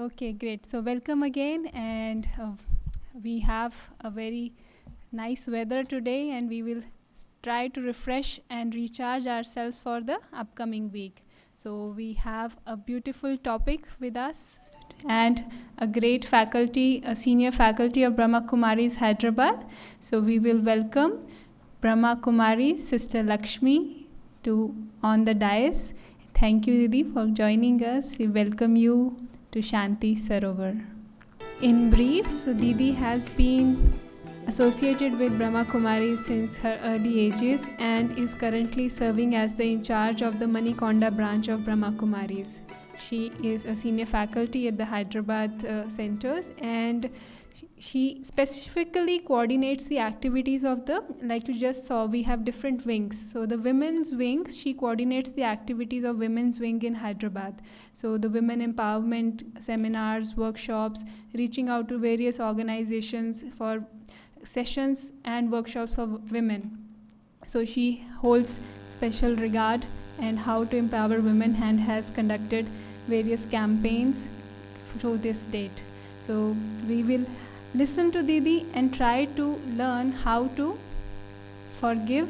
Okay, great. So, welcome again, and we have a very nice weather today, and we will try to refresh and recharge ourselves for the upcoming week. So, we have a beautiful topic with us and a great faculty, a senior faculty of Brahma Kumaris Hyderabad. So, we will welcome Brahma Kumari, Sister Lakshmi, to on the dais. Thank you, Didi, for joining us. We welcome you to Shanti Sarovar. In brief, so Didi has been associated with Brahma Kumari since her early ages and is currently serving as the in charge of the Manikonda branch of Brahma Kumaris. She is a senior faculty at the Hyderabad centers, and she specifically coordinates the activities of the, like you just saw, we have different wings. So the women's wings, she coordinates the activities of women's wing in Hyderabad. So the women empowerment seminars, workshops, reaching out to various organizations for sessions and workshops for women. So she holds special regard and how to empower women and has conducted various campaigns through this date. So we will listen to Didi and try to learn how to forgive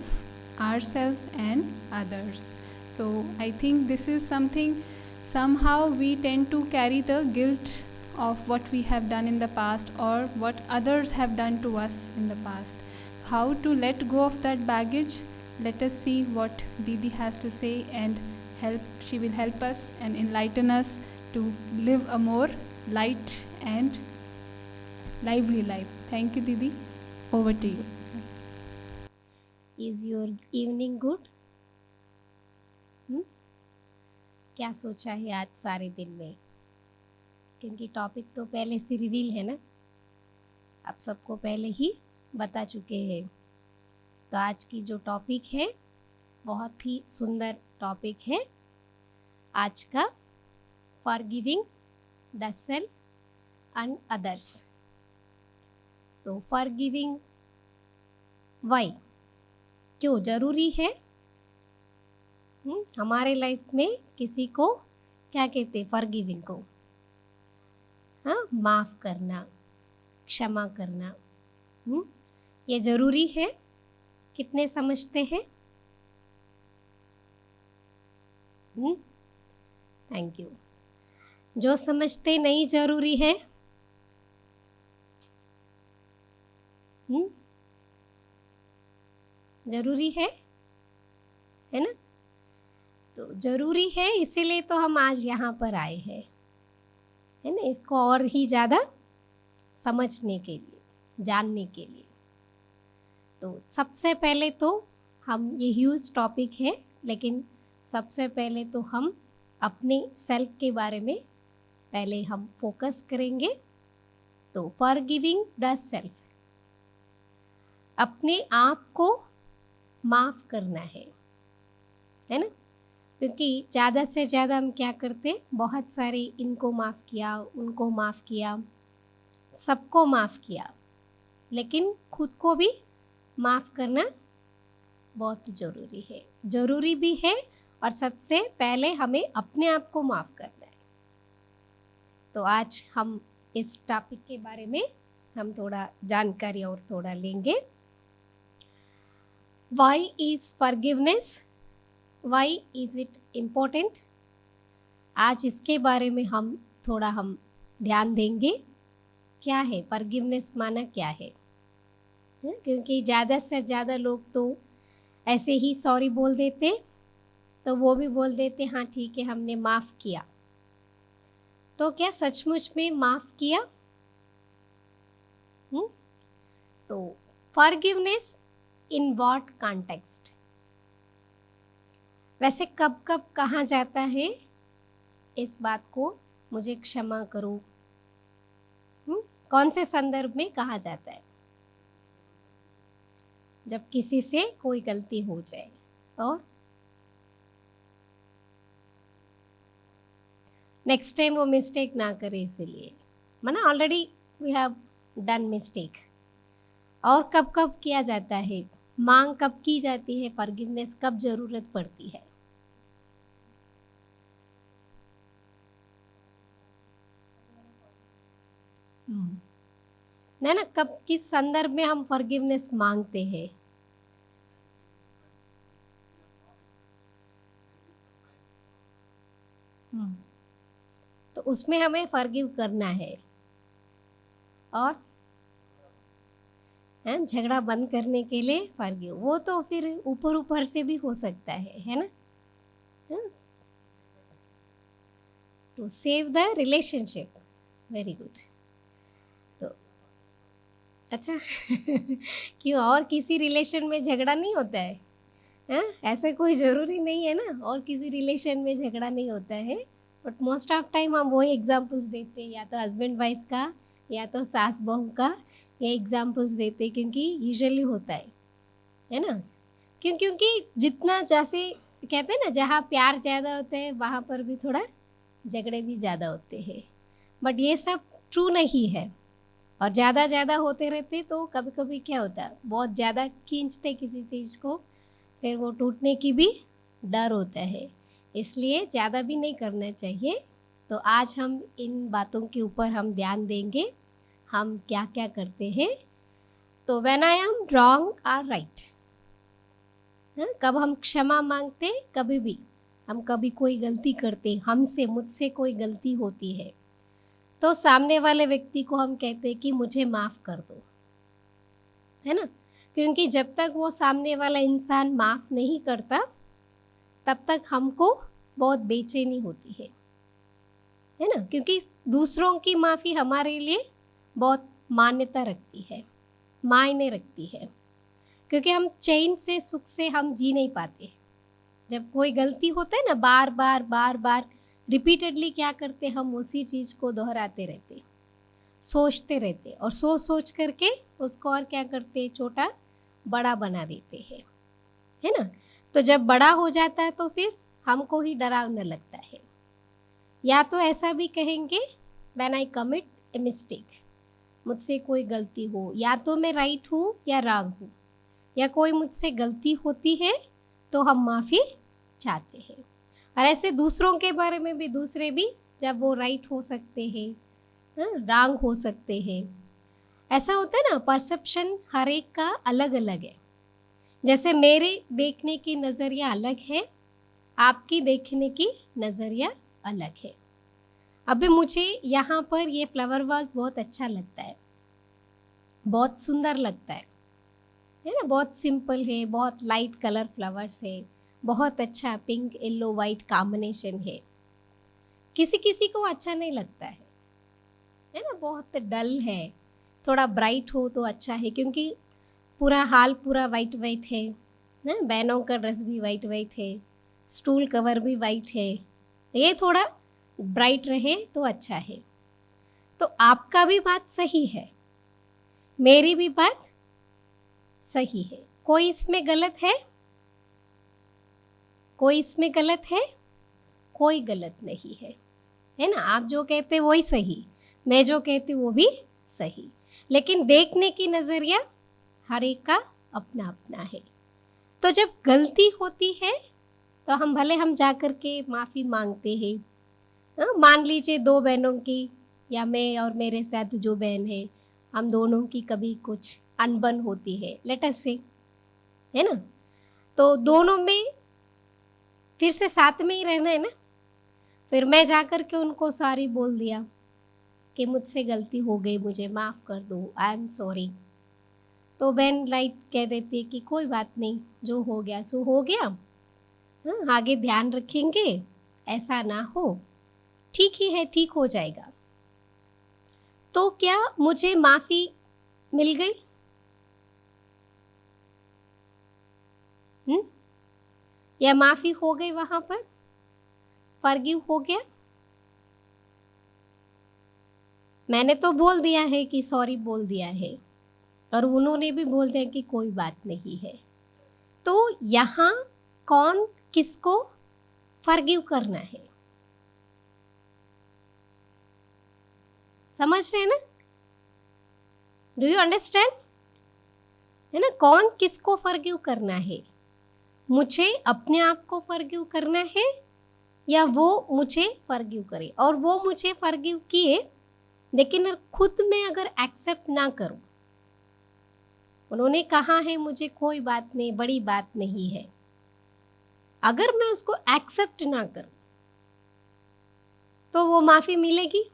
ourselves and others. So I think this is something, somehow we tend to carry the guilt of what we have done in the past or what others have done to us in the past. How to let go of that baggage? Let us see what Didi has to say, and she will help us and enlighten us to live a more light and lively life. Thank you, Didi. Over to you. Is your evening good? क्या सोचा है आज सारे दिन में? क्योंकि topic तो पहले से रिवील है ना, आप सबको पहले ही बता चुके हैं। तो आज की जो टॉपिक है बहुत ही सुंदर टॉपिक है आज का, forgiving the self and others. So forgiving why, क्यों ज़रूरी है? हमारे लाइफ में किसी को क्या कहते हैं? फॉरगिविंग को, हाँ, माफ़ करना, क्षमा करना, ये ज़रूरी है। कितने समझते हैं? Thank you. जो समझते नहीं ज़रूरी है, ज़रूरी है ना? तो ज़रूरी है, इसीलिए तो हम आज यहाँ पर आए हैं, है ना, इसको और ही ज़्यादा समझने के लिए, जानने के लिए। तो सबसे पहले तो हम, ये ह्यूज टॉपिक है, लेकिन सबसे पहले तो हम अपने सेल्फ के बारे में पहले हम फोकस करेंगे। तो फॉरगिविंग द सेल्फ, अपने आप को माफ़ करना है ना? क्योंकि ज़्यादा से ज़्यादा हम क्या करते, बहुत सारे इनको माफ़ किया, उनको माफ़ किया, सबको माफ़ किया, लेकिन खुद को भी माफ़ करना बहुत ज़रूरी है। ज़रूरी भी है, और सबसे पहले हमें अपने आप को माफ़ करना है। तो आज हम इस टॉपिक के बारे में हम थोड़ा जानकारी और थोड़ा लेंगे। Why is forgiveness? Why is it important? आज इसके बारे में हम थोड़ा ध्यान देंगे। क्या है फॉरगिवनेस, माना क्या है? क्योंकि ज़्यादा से ज़्यादा लोग तो ऐसे ही सॉरी बोल देते, तो वो भी बोल देते हाँ ठीक है हमने माफ़ किया। तो क्या सचमुच में माफ़ किया? तो फॉरगिवनेस इन व्हाट कॉन्टेक्स्ट, वैसे कब कब कहा जाता है इस बात को, मुझे क्षमा करो? कौन से संदर्भ में कहा जाता है? जब किसी से कोई गलती हो जाए और नेक्स्ट टाइम वो मिस्टेक ना करे, इसीलिए माना already we have done mistake. और कब कब किया जाता है, मांग कब की जाती है, फॉरगिवनेस कब ज़रूरत पड़ती है? है ना, कब किस संदर्भ में हम फॉरगिवनेस मांगते हैं? तो उसमें हमें फॉरगिव करना है। और झगड़ा बंद करने के लिए फॉरगिव, वो तो फिर ऊपर ऊपर से भी हो सकता है ना, to save the relationship. Very good. तो अच्छा क्यों, और किसी रिलेशन में झगड़ा नहीं होता है? ऐसा कोई ज़रूरी नहीं है ना, और किसी रिलेशन में झगड़ा नहीं होता है, बट मोस्ट ऑफ टाइम हम वही एग्जांपल्स देते हैं, या तो हस्बैंड वाइफ का या तो सास बहू का, ये एग्जांपल्स देते हैं, क्योंकि यूजुअली होता है ना। क्योंकि जितना, जैसे कहते हैं ना, जहाँ प्यार ज़्यादा होता है वहाँ पर भी थोड़ा झगड़े भी ज़्यादा होते हैं, बट ये सब ट्रू नहीं है। और ज़्यादा होते रहते तो कभी कभी क्या होता है, बहुत ज़्यादा खींचते किसी चीज़ को, फिर वो टूटने की भी डर होता है, इसलिए ज़्यादा भी नहीं करना चाहिए। तो आज हम इन बातों के ऊपर हम ध्यान देंगे, हम क्या क्या करते हैं। तो when I am wrong or right, कब हम क्षमा मांगते, कभी भी हम कभी कोई गलती करते, हमसे मुझसे कोई गलती होती है, तो सामने वाले व्यक्ति को हम कहते हैं कि मुझे माफ़ कर दो, है ना। क्योंकि जब तक वो सामने वाला इंसान माफ़ नहीं करता तब तक हमको बहुत बेचैनी होती है ना, क्योंकि दूसरों की माफ़ी हमारे लिए बहुत मान्यता रखती है, मायने रखती है, क्योंकि हम चैन से सुख से हम जी नहीं पाते। जब कोई गलती होता है ना, बार बार रिपीटेडली क्या करते, हम उसी चीज़ को दोहराते रहते, सोचते रहते, और सोच करके उसको और क्या करते, छोटा बड़ा बना देते हैं, है ना। तो जब बड़ा हो जाता है तो फिर हमको ही डरावना लगता है। या तो ऐसा भी कहेंगे, when I commit a mistake, मुझसे कोई गलती हो, या तो मैं राइट हूँ या रॉन्ग हूँ, या कोई मुझसे गलती होती है तो हम माफ़ी चाहते हैं। और ऐसे दूसरों के बारे में भी, दूसरे भी जब वो राइट हो सकते हैं, रॉन्ग हो सकते हैं, ऐसा होता है ना। परसेप्शन हर एक का अलग अलग है। जैसे मेरे देखने की नज़रिया अलग है, आपकी देखने की नज़रिया अलग है। अभी मुझे यहाँ पर ये फ्लावर वाज बहुत अच्छा लगता है, बहुत सुंदर लगता है ना, बहुत सिंपल है, बहुत लाइट कलर फ्लावर्स है, बहुत अच्छा पिंक येलो वाइट कॉम्बिनेशन है। किसी किसी को अच्छा नहीं लगता है ना, बहुत डल है, थोड़ा ब्राइट हो तो अच्छा है, क्योंकि पूरा हाल पूरा वाइट वाइट है ना, बहनों का ड्रेस भी वाइट वाइट है, स्टूल कवर भी वाइट है, ये थोड़ा ब्राइट रहे तो अच्छा है। तो आपका भी बात सही है, मेरी भी बात सही है, कोई इसमें गलत है, कोई इसमें गलत है, कोई गलत नहीं है ना। आप जो कहते वही सही, मैं जो कहती वो भी सही, लेकिन देखने की नज़रिया हर एक का अपना अपना है। तो जब गलती होती है तो हम भले हम जा कर के माफ़ी मांगते हैं। मान लीजिए दो बहनों की, या मैं और मेरे साथ जो बहन है, हम दोनों की कभी कुछ अनबन होती है, लेट अस से, है ना। तो दोनों में फिर से साथ में ही रहना है ना। फिर मैं जा कर के उनको सॉरी बोल दिया कि मुझसे गलती हो गई, मुझे माफ़ कर दो, आई एम सॉरी। तो बहन लाइट कह देती है कि कोई बात नहीं, जो हो गया सो हो गया, आगे ध्यान रखेंगे, ऐसा ना हो, ठीक ही है, ठीक हो जाएगा। तो क्या मुझे माफ़ी मिल गई? या माफ़ी हो गई, वहाँ पर फॉरगिव हो गया? मैंने तो बोल दिया है कि सॉरी बोल दिया है, और उन्होंने भी बोल दिया कि कोई बात नहीं है। तो यहाँ कौन किसको फॉरगिव करना है, समझ रहे हैं ना? डू यू अंडरस्टैंड, है ना। कौन किसको फॉरगिव करना है, मुझे अपने आप को फॉरगिव करना है, या वो मुझे फॉरगिव करे। और वो मुझे फॉरगिव किए लेकिन खुद में अगर एक्सेप्ट ना करूं, उन्होंने कहा है मुझे कोई बात नहीं, बड़ी बात नहीं है, अगर मैं उसको एक्सेप्ट ना करूं तो वो माफी मिलेगी,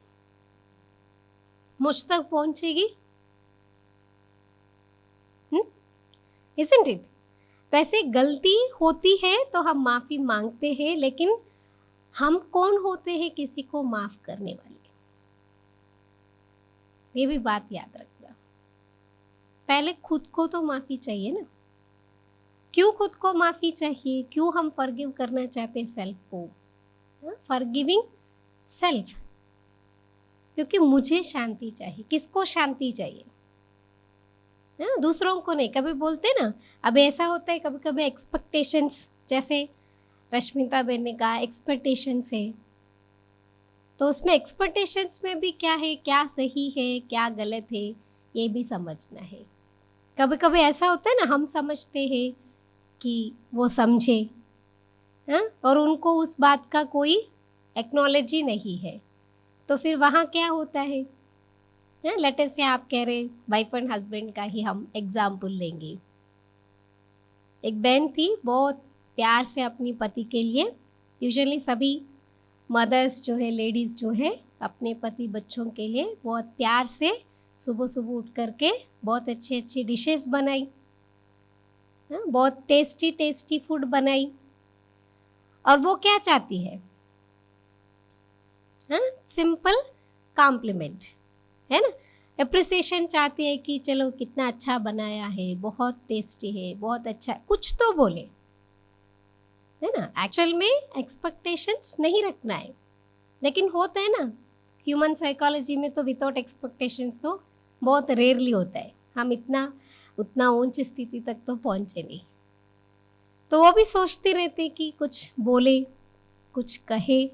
मुझ तक पहुंचेगी? Isn't it? वैसे गलती होती है तो हम माफी मांगते हैं, लेकिन हम कौन होते हैं किसी को माफ करने वाले? ये भी बात याद रखना। पहले खुद को तो माफी चाहिए ना। क्यों खुद को माफी चाहिए? क्यों हम फॉरगिव करना चाहते हैं सेल्फ को? फॉरगिविंग सेल्फ, क्योंकि मुझे शांति चाहिए। किसको शांति चाहिए? दूसरों को नहीं। कभी बोलते ना, अब ऐसा होता है कभी कभी एक्सपेक्टेशंस, जैसे रश्मिता बहन ने कहा एक्सपेक्टेशंस है, तो उसमें एक्सपेक्टेशंस में भी क्या है, क्या सही है क्या गलत है, ये भी समझना है। कभी कभी ऐसा होता है ना, हम समझते हैं कि वो समझे, और उनको उस बात का कोई एक्नॉलेज ही नहीं है, तो फिर वहाँ क्या होता है? लेट अस से आप कह रहे वाइफ एंड हस्बैंड का ही हम एग्जाम्पल लेंगे। एक बहन थी, बहुत प्यार से अपनी पति के लिए, यूजुअली सभी मदर्स जो है, लेडीज़ जो है, अपने पति बच्चों के लिए बहुत प्यार से सुबह सुबह उठ करके बहुत अच्छी अच्छी डिशेस बनाई, बहुत टेस्टी टेस्टी फूड बनाई। और वो क्या चाहती है? सिंपल कॉम्प्लीमेंट, है ना, एप्रिसिएशन चाहती है कि चलो कितना अच्छा बनाया है, बहुत टेस्टी है, बहुत अच्छा है, कुछ तो बोले, है ना। एक्चुअल में एक्सपेक्टेशंस नहीं रखना है, लेकिन होता है ना ह्यूमन साइकोलॉजी में, तो विदाउट एक्सपेक्टेशंस तो बहुत रेयरली होता है। हम उतना ऊंच स्थिति तक तो पहुंचे नहीं, तो वो भी सोचती रहती कि कुछ बोले, कुछ कहे।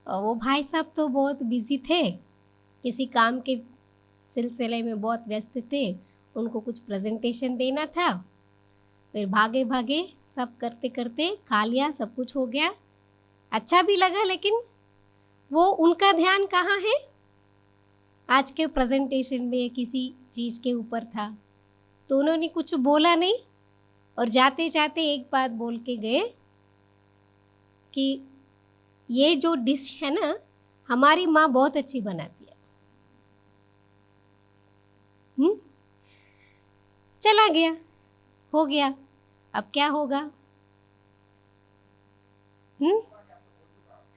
और वो भाई साहब तो बहुत बिजी थे, किसी काम के सिलसिले में बहुत व्यस्त थे, उनको कुछ प्रेजेंटेशन देना था। फिर भागे भागे सब करते करते खा लिया, सब कुछ हो गया, अच्छा भी लगा, लेकिन वो उनका ध्यान कहाँ है? आज के प्रेजेंटेशन में किसी चीज़ के ऊपर था, तो उन्होंने कुछ बोला नहीं, और जाते जाते एक बात बोल के गए कि ये जो डिश है ना, हमारी माँ बहुत अच्छी बनाती है। चला गया, हो गया, अब क्या होगा?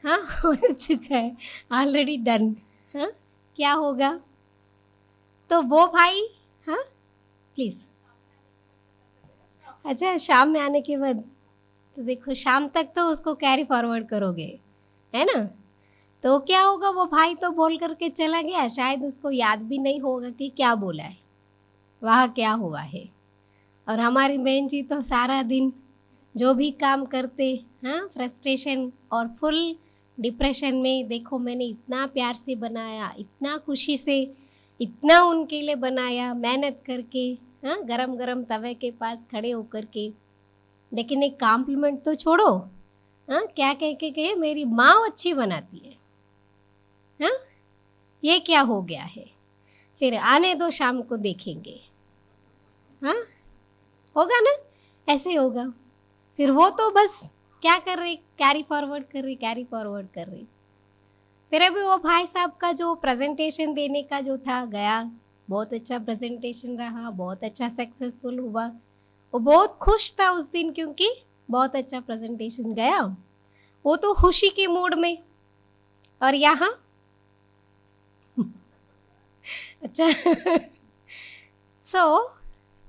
हाँ, हो चुका है, ऑलरेडी डन। हाँ, क्या होगा? तो वो भाई, हाँ प्लीज, अच्छा शाम में आने के बाद, तो देखो शाम तक तो उसको कैरी फॉरवर्ड करोगे, है ना। तो क्या होगा, वो भाई तो बोल करके चला गया, शायद उसको याद भी नहीं होगा कि क्या बोला है, वहाँ क्या हुआ है। और हमारी बहन जी तो सारा दिन जो भी काम करते, हाँ, फ्रस्ट्रेशन और फुल डिप्रेशन में, देखो मैंने इतना प्यार से बनाया, इतना खुशी से, इतना उनके लिए बनाया, मेहनत करके, हाँ, गरम गरम तवे के पास खड़े होकर के, लेकिन एक कॉम्प्लीमेंट तो छोड़ो, हाँ, क्या कह के गए, मेरी माँ अच्छी बनाती है। हाँ, ये क्या हो गया है? फिर आने दो, शाम को देखेंगे। हाँ, होगा ना, ऐसे होगा। फिर वो तो बस क्या कर रही, कैरी फॉरवर्ड कर रही, कैरी फॉरवर्ड कर रही। फिर अभी वो भाई साहब का जो प्रेजेंटेशन देने का जो था, गया, बहुत अच्छा प्रेजेंटेशन रहा, बहुत अच्छा सक्सेसफुल हुआ। वो बहुत खुश था उस दिन, क्योंकि बहुत अच्छा प्रेजेंटेशन गया, वो तो खुशी के मूड में। और यहाँ अच्छा सो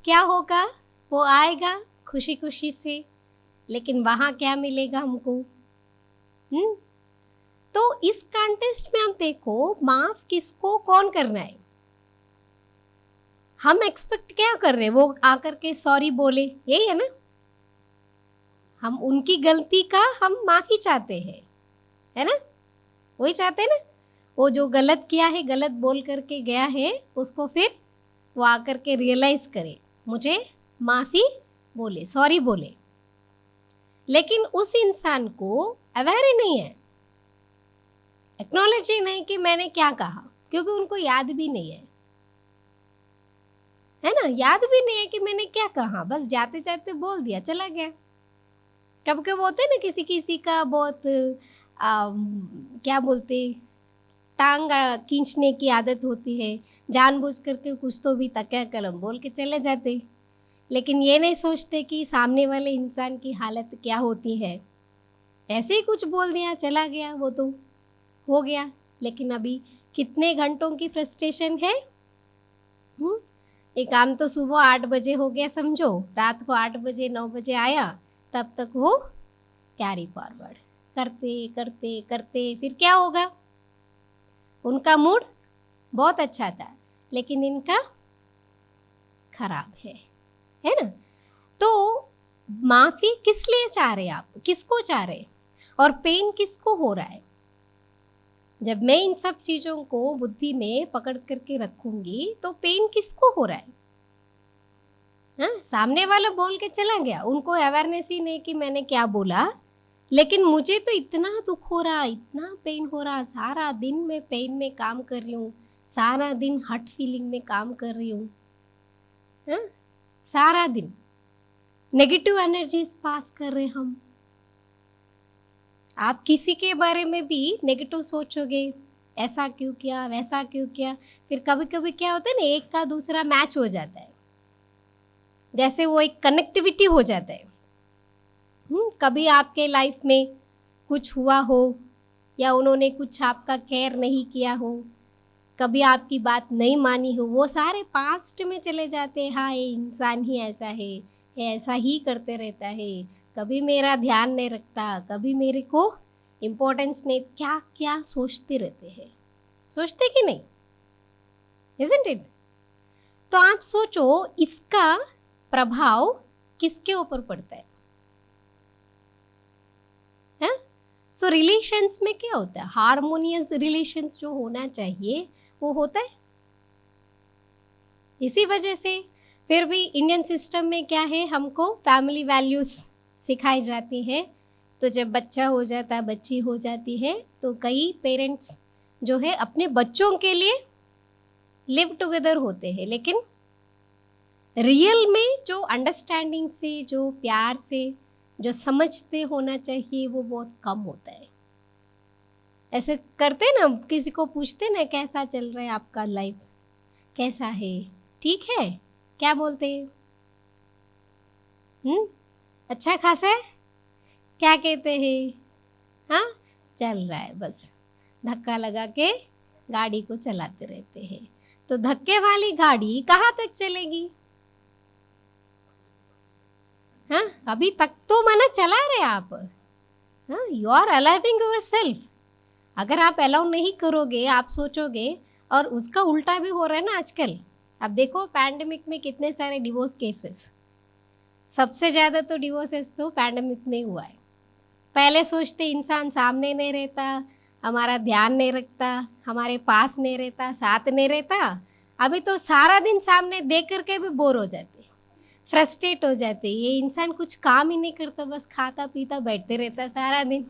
क्या होगा, वो आएगा खुशी खुशी से, लेकिन वहाँ क्या मिलेगा हमको? तो इस कॉन्टेस्ट में हम देखो, माफ किसको कौन करना है? हम एक्सपेक्ट क्या कर रहे हैं? वो आकर के सॉरी बोले, यही है ना। हम उनकी गलती का हम माफी चाहते हैं, है ना, वही चाहते हैं ना। वो जो गलत किया है, गलत बोल करके गया है, उसको फिर वो आकर के रियलाइज करे, मुझे माफी बोले, सॉरी बोले। लेकिन उस इंसान को अवेयर ही नहीं है एक्नॉलेज ही नहीं कि मैंने क्या कहा, क्योंकि उनको याद भी नहीं है ना, याद भी नहीं है कि मैंने क्या कहा, बस जाते जाते बोल दिया, चला गया। कब कब होते हैं ना किसी किसी का बहुत क्या बोलते, टांग खींचने की आदत होती है, जानबूझ करके कुछ तो भी तकिया कलम बोल के चले जाते, लेकिन ये नहीं सोचते कि सामने वाले इंसान की हालत क्या होती है। ऐसे ही कुछ बोल दिया, चला गया, वो तो हो गया। लेकिन अभी कितने घंटों की फ्रस्ट्रेशन है। एक काम तो सुबह 8 बजे हो गया समझो, रात को 8 बजे 9 बजे आया, तब तक वो कैरी फॉरवर्ड करते करते करते, फिर क्या होगा, उनका मूड बहुत अच्छा था लेकिन इनका खराब है ना। तो माफ़ी किस लिए चाह रहे आप, किसको चाह रहे, और पेन किसको हो रहा है। जब मैं इन सब चीज़ों को बुद्धि में पकड़ करके रखूंगी तो पेन किसको हो रहा है। हाँ, सामने वाला बोल के चला गया, उनको अवेयरनेस ही नहीं कि मैंने क्या बोला, लेकिन मुझे तो इतना दुख हो रहा, इतना पेन हो रहा, सारा दिन मैं पेन में काम कर रही हूँ, सारा दिन हर्ट फीलिंग में काम कर रही हूँ, सारा दिन नेगेटिव एनर्जीज पास कर रहे हम। आप किसी के बारे में भी नेगेटिव सोचोगे, ऐसा क्यों किया, वैसा क्यों किया, फिर कभी कभी क्या होता है ना, एक का दूसरा मैच हो जाता है, जैसे वो एक कनेक्टिविटी हो जाता है। कभी आपके लाइफ में कुछ हुआ हो या उन्होंने कुछ आपका केयर नहीं किया हो, कभी आपकी बात नहीं मानी हो, वो सारे पास्ट में चले जाते हैं। हाँ, ये इंसान ही ऐसा है, ये ऐसा ही करते रहता है, कभी मेरा ध्यान नहीं रखता, कभी मेरे को इम्पोर्टेंस नहीं, क्या क्या सोचते रहते हैं, सोचते कि नहीं, isn't it? तो आप सोचो इसका प्रभाव किसके ऊपर पड़ता है। सो रिलेशंस में क्या होता है, हार्मोनियस रिलेशंस जो होना चाहिए वो होता है। इसी वजह से फिर भी इंडियन सिस्टम में क्या है, हमको फैमिली वैल्यूज सिखाई जाती है। तो जब बच्चा हो जाता है, बच्ची हो जाती है, तो कई पेरेंट्स जो है अपने बच्चों के लिए लिव टुगेदर होते हैं, लेकिन रियल में जो अंडरस्टैंडिंग से, जो प्यार से, जो समझते होना चाहिए, वो बहुत कम होता है। ऐसे करते ना, किसी को पूछते ना कैसा चल रहा है आपका लाइफ, कैसा है, ठीक है, क्या बोलते हैं, अच्छा खासा है, क्या कहते हैं, हाँ चल रहा है, बस धक्का लगा के गाड़ी को चलाते रहते हैं। तो धक्के वाली गाड़ी कहाँ तक चलेगी। हाँ, अभी तक तो माना चला रहे आप, हाँ, यू आर अलाइविंग योर सेल्फ। अगर आप अलाउ नहीं करोगे, आप सोचोगे, और उसका उल्टा भी हो रहा है ना आजकल। अब देखो पैंडेमिक में कितने सारे डिवोर्स केसेस, सबसे ज़्यादा तो डिवोर्सेस तो पैंडेमिक में हुआ है। पहले सोचते इंसान सामने नहीं रहता, हमारा ध्यान नहीं रखता, हमारे पास नहीं रहता, साथ नहीं रहता, अभी तो सारा दिन सामने देख करके भी बोर हो जाते, फ्रस्ट्रेट हो जाते, ये इंसान कुछ काम ही नहीं करता, बस खाता पीता बैठते रहता सारा दिन।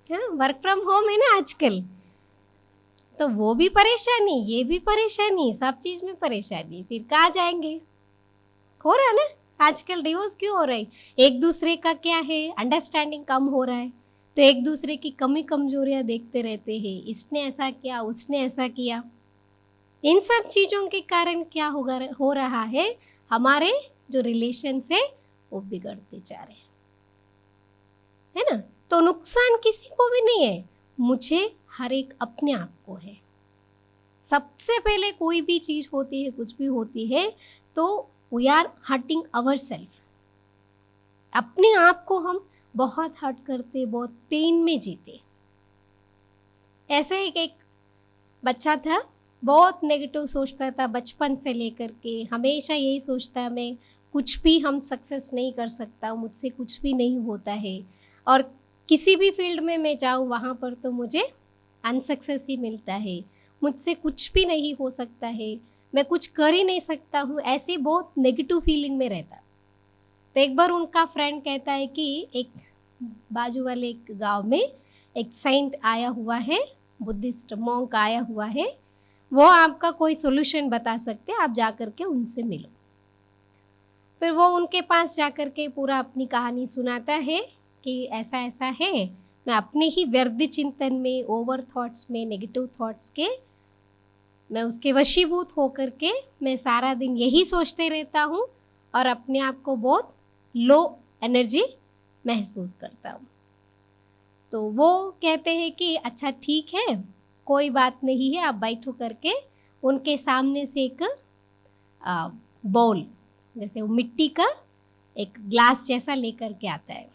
हाँ, वर्क फ्रॉम होम है ना आजकल, तो वो भी परेशानी, ये भी परेशानी, सब चीज़ में परेशानी, फिर कहाँ जाएंगे। हो रहा है ना आजकल डिवोर्स, क्यों हो रहा है, एक दूसरे का क्या है, अंडरस्टैंडिंग कम हो रहा है, तो एक दूसरे की कमी कमजोरियाँ देखते रहते हैं, इसने ऐसा किया, उसने ऐसा किया। इन सब चीज़ों के कारण क्या हो रहा है, हमारे जो रिलेशन है वो बिगड़ते जा रहे हैं, है ना। तो नुकसान किसी को भी नहीं है, मुझे हर एक अपने आप को है। सबसे पहले कोई भी चीज़ होती है, कुछ भी होती है, तो we are hurting our self. अपने आप को हम बहुत हर्ट करते, बहुत पेन में जीते। ऐसे ही एक बच्चा था, बहुत नेगेटिव सोचता था बचपन से लेकर के, हमेशा यही सोचता मैं कुछ भी हम सक्सेस नहीं कर सकता, मुझसे कुछ भी नहीं होता है, और किसी भी फील्ड में मैं जाऊँ वहाँ पर तो मुझे अनसक्सेस ही मिलता है, मुझसे कुछ भी नहीं हो सकता है, मैं कुछ कर ही नहीं सकता हूँ, ऐसे बहुत नेगेटिव फीलिंग में रहता। तो एक बार उनका फ्रेंड कहता है कि एक बाजू वाले एक गांव में एक सेंट आया हुआ है, बुद्धिस्ट मॉन्क आया हुआ है, वो आपका कोई सोल्यूशन बता सकते हैं, आप जा कर के उनसे मिलो। फिर वो उनके पास जा कर के पूरा अपनी कहानी सुनाता है कि ऐसा ऐसा है, मैं अपने ही व्यर्थ चिंतन में, ओवर थॉट्स में, नेगेटिव थॉट्स के, मैं उसके वशीभूत होकर के मैं सारा दिन यही सोचते रहता हूँ और अपने आप को बहुत लो एनर्जी महसूस करता हूँ। तो वो कहते हैं कि अच्छा ठीक है, कोई बात नहीं है, आप बैठो करके उनके सामने से एक बाउल, जैसे वो मिट्टी का एक ग्लास जैसा लेकर के आता है।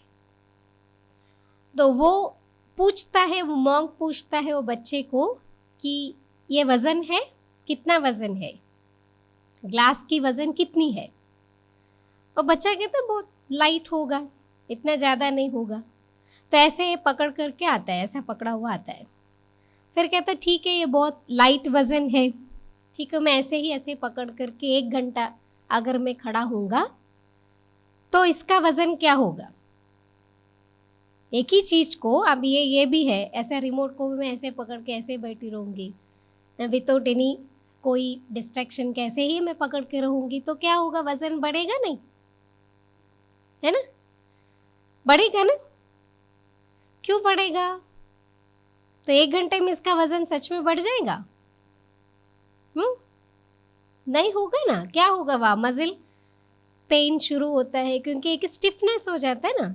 तो वो पूछता है, वो मॉन्क पूछता है वो बच्चे को कि ये वज़न है, कितना वज़न है, ग्लास की वज़न कितनी है। और बच्चा कहता है बहुत लाइट होगा, इतना ज़्यादा नहीं होगा। तो ऐसे ये पकड़ करके आता है, ऐसा पकड़ा हुआ आता है। फिर कहता है ठीक है, ये बहुत लाइट वज़न है, ठीक है, मैं ऐसे ही ऐसे पकड़ करके 1 घंटा अगर मैं खड़ा होऊंगा तो इसका वज़न क्या होगा। एक ही चीज़ को, अब ये भी है, ऐसा रिमोट को भी मैं ऐसे पकड़ के ऐसे बैठी रहूँगी विदाउट एनी कोई डिस्ट्रैक्शन, कैसे ही मैं पकड़ के रहूँगी तो क्या होगा, वज़न बढ़ेगा नहीं, है ना, बढ़ेगा ना, क्यों बढ़ेगा। तो 1 घंटे में इसका वज़न सच में बढ़ जाएगा? नहीं होगा ना। क्या होगा, वहाँ मजिल पेन शुरू होता है क्योंकि एक स्टिफनेस हो जाता है ना।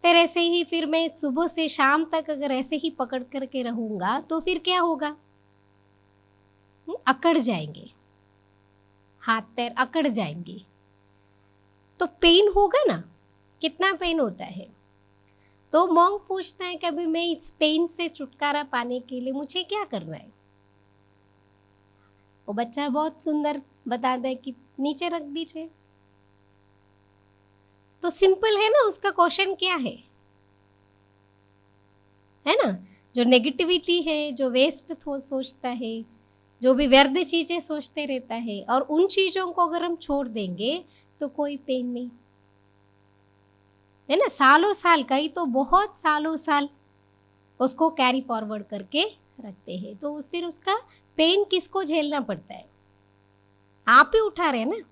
फिर ऐसे ही फिर मैं सुबह से शाम तक अगर ऐसे ही पकड़ करके रहूँगा तो फिर क्या होगा, अकड़ जाएंगे, हाथ पैर अकड़ जाएंगे, तो पेन होगा ना। कितना पेन होता है। तो मॉन्क पूछता है कि अभी मैं इस पेन से छुटकारा पाने के लिए मुझे क्या करना है। वो बच्चा बहुत सुंदर बताता है कि नीचे रख दीजिए। तो सिंपल है ना, उसका क्वेश्चन क्या है ना। जो नेगेटिविटी है, जो वेस्ट सोचता है, जो भी व्यर्थ चीज़ें सोचते रहता है, और उन चीज़ों को अगर हम छोड़ देंगे तो कोई पेन नहीं, है ना। सालों साल, कई तो बहुत सालों साल उसको कैरी फॉरवर्ड करके रखते हैं। तो फिर उसका पेन किसको झेलना पड़ता है, आप ही उठा रहे हैं ना।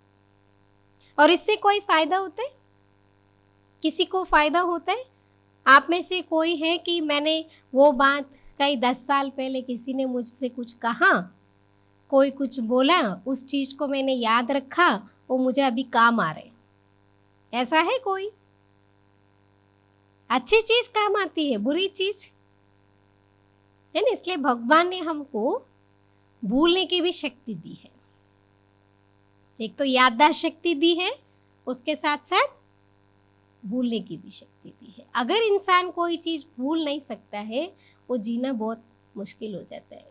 और इससे कोई फ़ायदा होता है, किसी को फ़ायदा होता है। आप में से कोई है कि मैंने वो बात कई 10 साल पहले किसी ने मुझसे कुछ कहा, कोई कुछ बोला, उस चीज़ को मैंने याद रखा, वो मुझे अभी काम आ रहे, ऐसा है कोई। अच्छी चीज़ काम आती है, बुरी चीज़, है ना। इसलिए भगवान ने हमको भूलने की भी शक्ति दी है। एक तो याददाश्त शक्ति दी है, उसके साथ साथ भूलने की भी शक्ति दी है। अगर इंसान कोई चीज़ भूल नहीं सकता है, वो जीना बहुत मुश्किल हो जाता है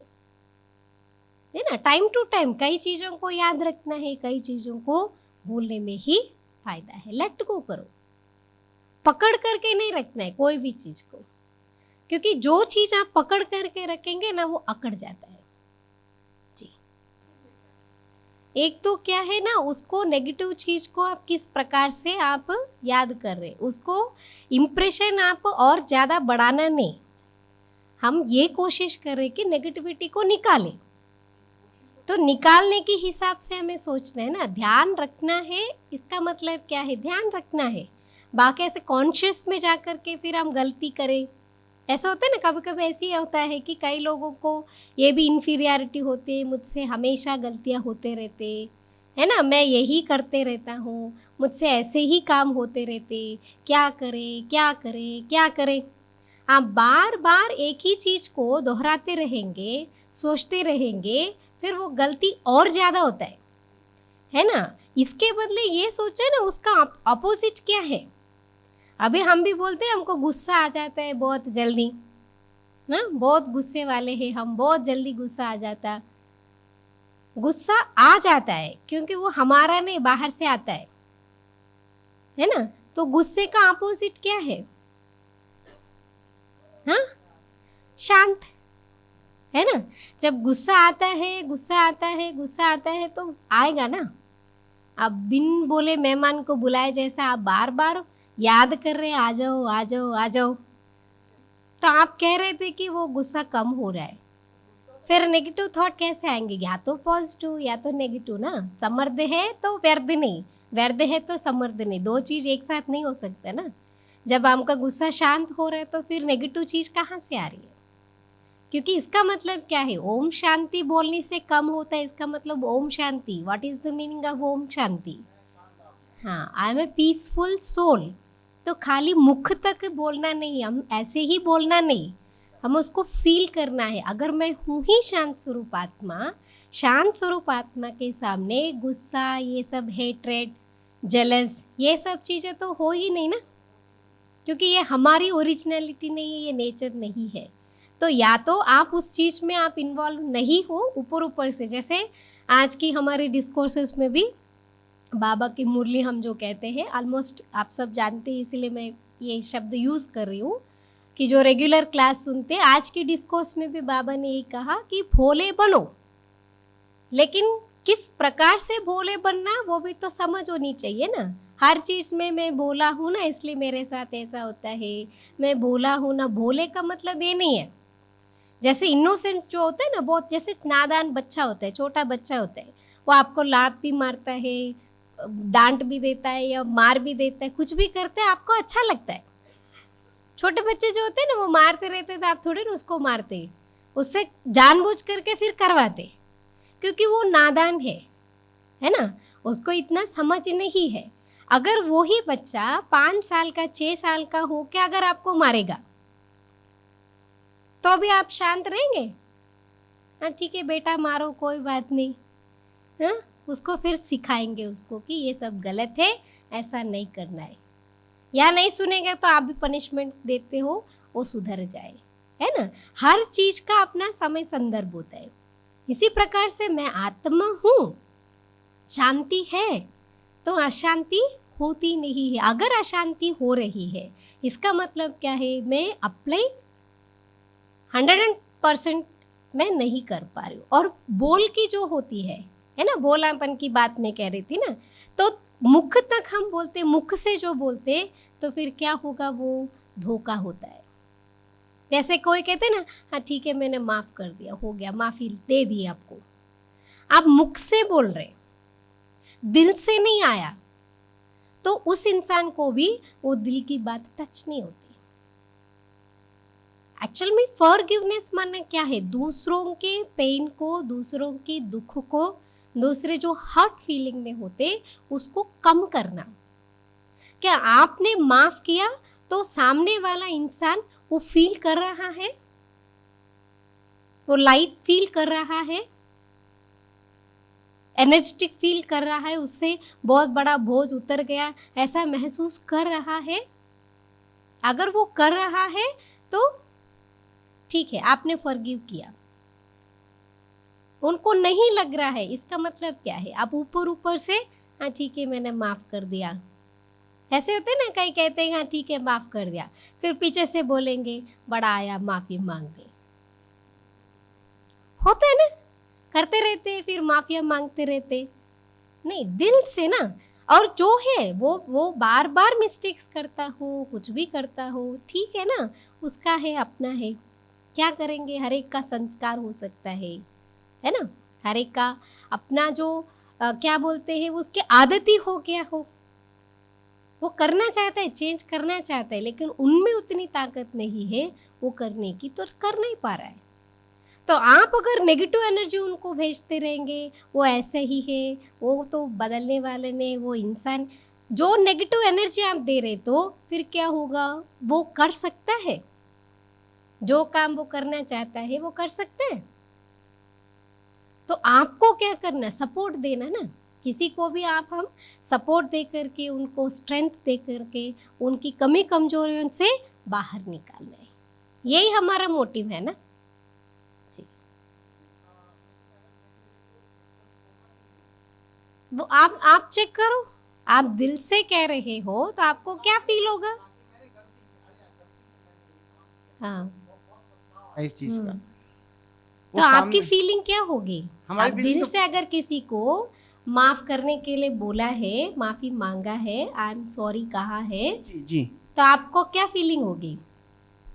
ना। टाइम टू टाइम कई चीज़ों को याद रखना है, कई चीज़ों को भूलने में ही फायदा है। लेट गो करो, पकड़ करके नहीं रखना है कोई भी चीज़ को, क्योंकि जो चीज़ आप पकड़ करके रखेंगे ना, वो अकड़ जाता है जी। एक तो क्या है ना, उसको नेगेटिव चीज़ को आप किस प्रकार से आप याद कर रहे, उसको इम्प्रेशन आप और ज़्यादा बढ़ाना नहीं। हम ये कोशिश करें कि नेगेटिविटी को निकालें, तो निकालने के हिसाब से हमें सोचना है ना। ध्यान रखना है, इसका मतलब क्या है, ध्यान रखना है। बाकी ऐसे कॉन्शियस में जा कर के फिर हम गलती करें, ऐसा होता है ना। कभी कभी ऐसे ही होता है कि कई लोगों को ये भी इन्फीरियरिटी होती है, मुझसे हमेशा गलतियां होते रहते, है ना, मैं यही करते रहता हूँ, मुझसे ऐसे ही काम होते रहते, क्या करें क्या करें क्या करें। आप बार बार एक ही चीज़ को दोहराते रहेंगे, सोचते रहेंगे, फिर वो गलती और ज़्यादा होता है ना। इसके बदले ये सोचे ना, उसका अपोजिट क्या है। अभी हम भी बोलते हैं हमको गुस्सा आ जाता है बहुत जल्दी ना, बहुत गुस्से वाले हैं हम, बहुत जल्दी गुस्सा आ जाता। गुस्सा आ जाता है क्योंकि वो हमारा नहीं, बाहर से आता है ना। तो गुस्से का अपोजिट क्या है, हाँ, शांत, है ना। जब गुस्सा आता है, गुस्सा आता है, गुस्सा आता है, तो आएगा ना। आप बिन बोले मेहमान को बुलाए जैसा आप बार बार याद कर रहे, आ जाओ आ जाओ आ जाओ, तो आप कह रहे थे कि वो गुस्सा कम हो रहा है, फिर नेगेटिव थॉट कैसे आएंगे? या तो पॉजिटिव या तो नेगेटिव ना। समर्थ है तो व्यर्थ नहीं, व्यर्थ है तो समर्थ नहीं, दो चीज एक साथ नहीं हो सकता ना। जब आपका गुस्सा शांत हो रहा है तो फिर नेगेटिव चीज कहाँ से आ रही है? क्योंकि इसका मतलब क्या है, ओम शांति बोलने से कम होता है, इसका मतलब ओम शांति, what is the meaning of Om Shanti? हाँ, I am a peaceful soul. तो खाली मुख तक बोलना नहीं, हम ऐसे ही बोलना नहीं, हम उसको फील करना है। अगर मैं हूँ ही शांत स्वरूप आत्मा, शांत स्वरूप आत्मा के सामने गुस्सा, ये सब हेट्रेड, जेलस, ये सब चीज़ें तो हो ही नहीं ना, क्योंकि ये हमारी ओरिजिनलिटी नहीं है, ये नेचर नहीं है। तो या तो आप उस चीज़ में आप इन्वॉल्व नहीं हो, ऊपर ऊपर से, जैसे आज की हमारे डिस्कोर्सेस में भी बाबा की मुरली हम जो कहते हैं, ऑलमोस्ट आप सब जानते हैं, इसलिए मैं ये शब्द यूज़ कर रही हूँ कि जो रेगुलर क्लास सुनते हैं, आज की डिस्कोर्स में भी बाबा ने यही कहा कि भोले बनो, लेकिन किस प्रकार से भोले बनना वो भी तो समझ होनी चाहिए ना। हर चीज़ में मैं भोला हूँ ना इसलिए मेरे साथ ऐसा होता है, मैं भोला हूँ ना, भोले का मतलब ये नहीं है। जैसे इनोसेंस जो होता है ना, बहुत जैसे नादान बच्चा होता है, छोटा बच्चा होता है, वो आपको लात भी मारता है, डांट भी देता है या मार भी देता है, कुछ भी करते हैं, आपको अच्छा लगता है। छोटे बच्चे जो होते हैं ना, वो मारते रहते हैं तो आप थोड़े ना उसको मारते, उससे जानबूझ करके फिर करवाते, क्योंकि वो नादान है ना, उसको इतना समझ नहीं है। अगर वो ही बच्चा 5 साल का 6 साल का हो के अगर आपको मारेगा तो भी आप शांत रहेंगे? हाँ ठीक है बेटा मारो, कोई बात नहीं। हाँ, उसको फिर सिखाएंगे उसको कि ये सब गलत है, ऐसा नहीं करना है, या नहीं सुनेगा तो आप भी पनिशमेंट देते हो, वो सुधर जाए, है ना। हर चीज का अपना समय संदर्भ होता है। इसी प्रकार से मैं आत्मा हूँ, शांति है तो अशांति होती नहीं है। अगर अशांति हो रही है इसका मतलब क्या है, मैं अप्लाई 100% मैं नहीं कर पा रही हूँ। और बोल की जो होती है ना, बोलापन की बात मैं कह रही थी ना, तो मुख तक हम बोलते, मुख से जो बोलते, तो फिर क्या होगा, वो धोखा होता है। जैसे कोई कहते ना, हाँ ठीक है मैंने माफ़ कर दिया, हो गया, माफ़ी दे दी आपको, आप मुख से बोल रहे, दिल से नहीं आया, तो उस इंसान को भी वो दिल की बात टच नहीं होती। एक्चुअल में फॉरगिवनेस मानना क्या है, दूसरों के पेन को, दूसरों के दुख को, दूसरे जो हर्ट फीलिंग में होते उसको कम करना। क्या आपने माफ किया तो सामने वाला इंसान वो फील कर रहा है, वो लाइट फील कर रहा है, एनर्जेटिक फील कर रहा है, उससे बहुत बड़ा बोझ उतर गया ऐसा महसूस कर रहा है? अगर वो कर रहा है तो ठीक है, आपने फॉरगिव किया। उनको नहीं लग रहा है, इसका मतलब क्या है, आप ऊपर ऊपर से हाँ ठीक है मैंने माफ कर दिया, ऐसे होते ना, कई कहते हैं हाँ ठीक है माफ कर दिया, फिर पीछे से बोलेंगे बड़ा आया माफी मांगने, होता है ना, करते रहते फिर माफिया मांगते रहते। नहीं, दिल से ना। और जो है वो बार बार मिस्टेक्स करता हो, कुछ भी करता हो, ठीक है ना, उसका है, अपना है, क्या करेंगे, हर एक का संस्कार हो सकता है ना, हर एक का अपना जो क्या बोलते हैं, उसके आदत ही हो गया हो, वो करना चाहता है, चेंज करना चाहता है, लेकिन उनमें उतनी ताकत नहीं है वो करने की, तो कर नहीं पा रहा है। तो आप अगर नेगेटिव एनर्जी उनको भेजते रहेंगे, वो ऐसे ही है, वो तो बदलने वाले ने, वो इंसान, जो नेगेटिव एनर्जी आप दे रहे, तो फिर क्या होगा, वो कर सकता है जो काम वो करना चाहता है, वो कर सकता है। तो आपको क्या करना, सपोर्ट देना ना, किसी को भी आप, हम सपोर्ट दे करके, उनको स्ट्रेंथ दे करके, उनकी कमी कमजोरियों से बाहर निकालना है, यही हमारा मोटिव है ना जी। वो आप चेक करो, आप दिल से कह रहे हो तो आपको क्या फील होगा? हाँ, इस चीज का तो आपकी फीलिंग क्या होगी? हमारी आप feeling दिल तो- से अगर किसी को माफ करने के लिए बोला है, माफी मांगा है, आई एम सॉरी कहा है, जी जी, तो आपको क्या फीलिंग होगी?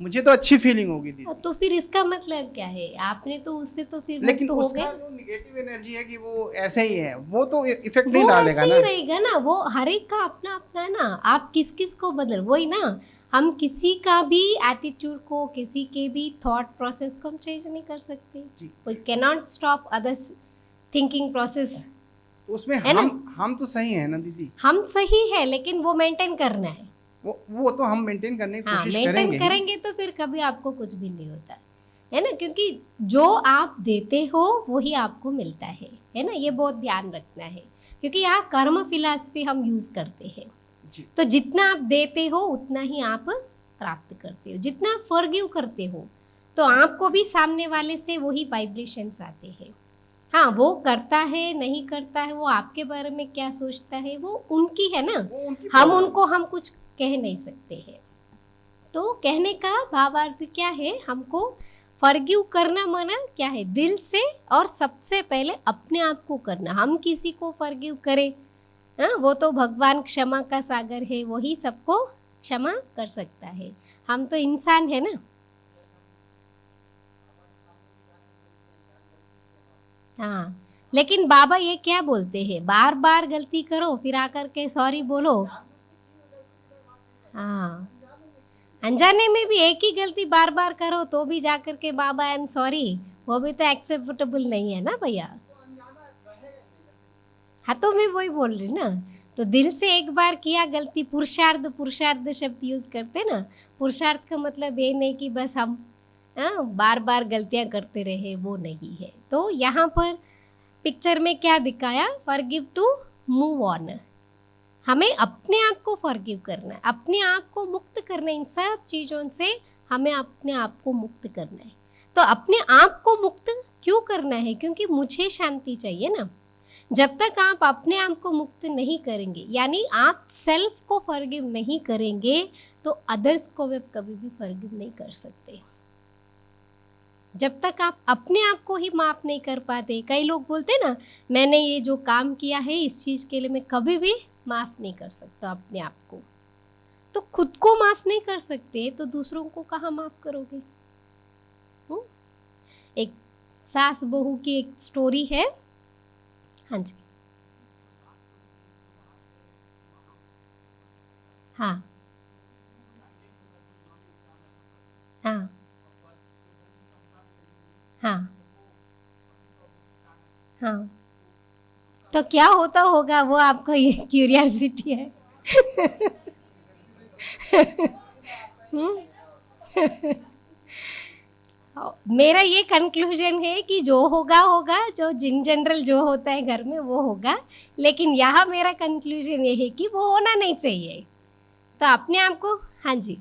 मुझे तो अच्छी फीलिंग होगी दीदी। तो फिर इसका मतलब क्या है, आपने तो उससे तो फिर लेकिन मुक्त हो उसका गए। जो निगेटिव एनर्जी है कि वो ऐसे ही है, वो तो इफेक्ट नहीं वो डालेगा ऐसे ना। ही रहेगा ना, वो हर एक का अपना अपना है ना। आप किस किस को बदल, वही ना, हम किसी का भी एटीट्यूड को, किसी के भी थॉट प्रोसेस को हम चेंज नहीं कर सकते। जी। We can not stop others thinking process, तो उसमें है ना। हम तो सही है ना दीदी। हम सही है, लेकिन वो मेंटेन करना है। वो तो हम मेंटेन करने की हाँ, कोशिश मेंटेन करेंगे ही। करेंगे तो फिर कभी आपको कुछ भी नहीं होता है ना, क्योंकि जो आप देते हो वही आपको मिलता है ना। ये बहुत ध्यान रखना है, क्योंकि यहाँ कर्म फिलॉसफी हम यूज करते हैं। जी। तो जितना आप देते हो उतना ही आप प्राप्त करते हो। जितना आप फॉरगिव करते हो तो आपको भी सामने वाले से वही वाइब्रेशंस आते हैं। हाँ, वो करता है नहीं करता है, वो आपके बारे में क्या सोचता है, वो उनकी है ना। वो उनकी हम प्रॉब्लम। उनको हम कुछ कह नहीं सकते हैं। तो कहने का भावार्थ क्या है, हमको फॉरगिव करना माना क्या है, दिल से, और सबसे पहले अपने आप को करना। हम किसी को फॉरगिव करें, हाँ, वो तो भगवान क्षमा का सागर है, वही सबको क्षमा कर सकता है। हम तो इंसान है ना। हाँ, लेकिन बाबा ये क्या बोलते हैं, बार बार गलती करो फिर आकर के सॉरी बोलो। हाँ, अनजाने में भी एक ही गलती बार बार करो तो भी जाकर के बाबा आई एम सॉरी, वो भी तो एक्सेप्टेबल नहीं है ना भैया। हाँ, तो मैं वही बोल रही ना। तो दिल से एक बार किया गलती, पुरुषार्थ, पुरुषार्थ शब्द यूज करते ना। पुरुषार्थ का मतलब ये नहीं कि बस हम बार बार गलतियां करते रहे, वो नहीं है। तो यहाँ पर पिक्चर में क्या दिखाया, फॉरगिव टू मूव ऑन। हमें अपने आप को फॉरगिव करना है, अपने आप को मुक्त करना है। इन सब चीज़ों से हमें अपने आप को मुक्त करना है। तो अपने आप को मुक्त क्यों करना है, क्योंकि मुझे शांति चाहिए ना। जब तक आप अपने आप को मुक्त नहीं करेंगे, यानी आप सेल्फ को फॉरगिव नहीं करेंगे, तो अदर्स को वे कभी भी फॉरगिव नहीं कर सकते। जब तक आप अपने आप को ही माफ़ नहीं कर पाते, कई लोग बोलते ना, मैंने ये जो काम किया है इस चीज़ के लिए मैं कभी भी माफ़ नहीं कर सकता अपने आप को। तो खुद को माफ़ नहीं कर सकते तो दूसरों को कहाँ माफ़ करोगे। एक सास बहू की एक स्टोरी है। हाँ जी, हाँ हाँ हाँ हाँ, तो क्या होता होगा वो आपका ये क्यूरियोसिटी है। मेरा ये कंक्लूजन है कि जो होगा होगा, जो जिन जनरल जो होता है घर में वो होगा, लेकिन यहाँ मेरा कंक्लूजन ये है कि वो होना नहीं चाहिए। तो अपने आप को, हाँ जी,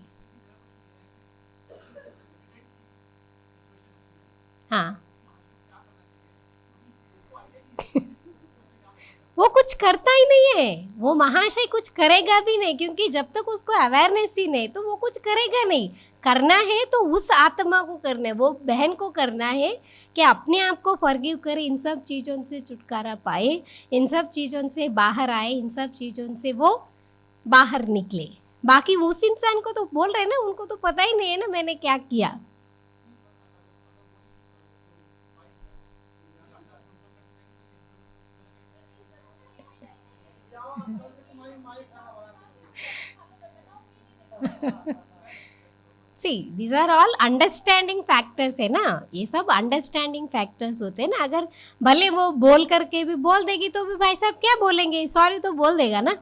हाँ वो कुछ करता ही नहीं है, वो महाशय कुछ करेगा भी नहीं, क्योंकि जब तक उसको अवेयरनेस ही नहीं तो वो कुछ करेगा नहीं। करना है तो उस आत्मा को करना है, वो बहन को करना है कि अपने आप को फॉरगिव करे, इन सब चीज़ों से छुटकारा पाए, इन सब चीज़ों से बाहर आए, इन सब चीज़ों से वो बाहर निकले। बाकी उस इंसान को तो बोल रहे हैं ना, उनको तो पता ही नहीं है ना मैंने क्या किया। See these are all understanding factors है ना, ये सब अंडरस्टैंडिंग फैक्टर्स होते हैं ना। अगर भले वो बोल करके भी बोल देगी तो भी भाई साहब क्या बोलेंगे, सॉरी तो बोल देगा ना,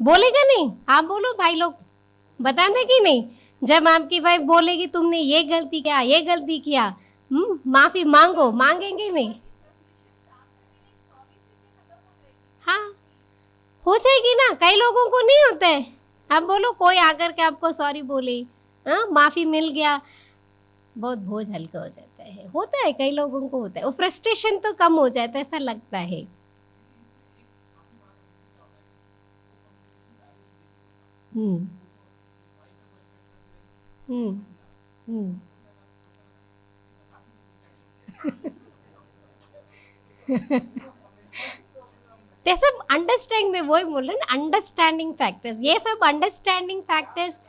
बोलेगा नहीं। आप बोलो भाई लोग, बता दे कि नहीं, जब आपकी वाइफ बोलेगी तुमने ये गलती किया, ये गलती किया, माफी मांगो, मांगेंगे नहीं। हाँ, हो जाएगी ना, कई लोगों को नहीं होता है। आप बोलो कोई आकर के आपको सॉरी बोले, हाँ माफी मिल गया, बहुत बोझ हल्का हो जाता है। होता है, कई लोगों को होता है, वो फ्रस्ट्रेशन तो कम हो जाता है, ऐसा लगता है। हम्म हम्म हम्म ये सब अंडरस्टैंडिंग में, वही बोल रहे हैं ना, अंडरस्टैंडिंग फैक्टर्स, ये सब अंडरस्टैंडिंग फैक्टर्स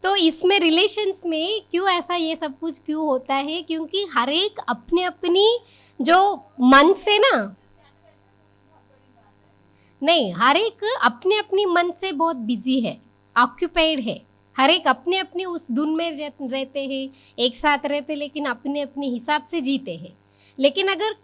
तो इसमें रिलेशंस में क्यों ऐसा ये सब कुछ क्यों होता है, क्योंकि हर एक अपने अपनी जो मन से ना, नहीं, हर एक अपने अपनी मन से बहुत बिजी है, ऑक्यूपाइड है, हर एक अपने अपने उस धुन में रहते हैं, एक साथ रहते, लेकिन अपने अपने हिसाब से जीते हैं। लेकिन अगर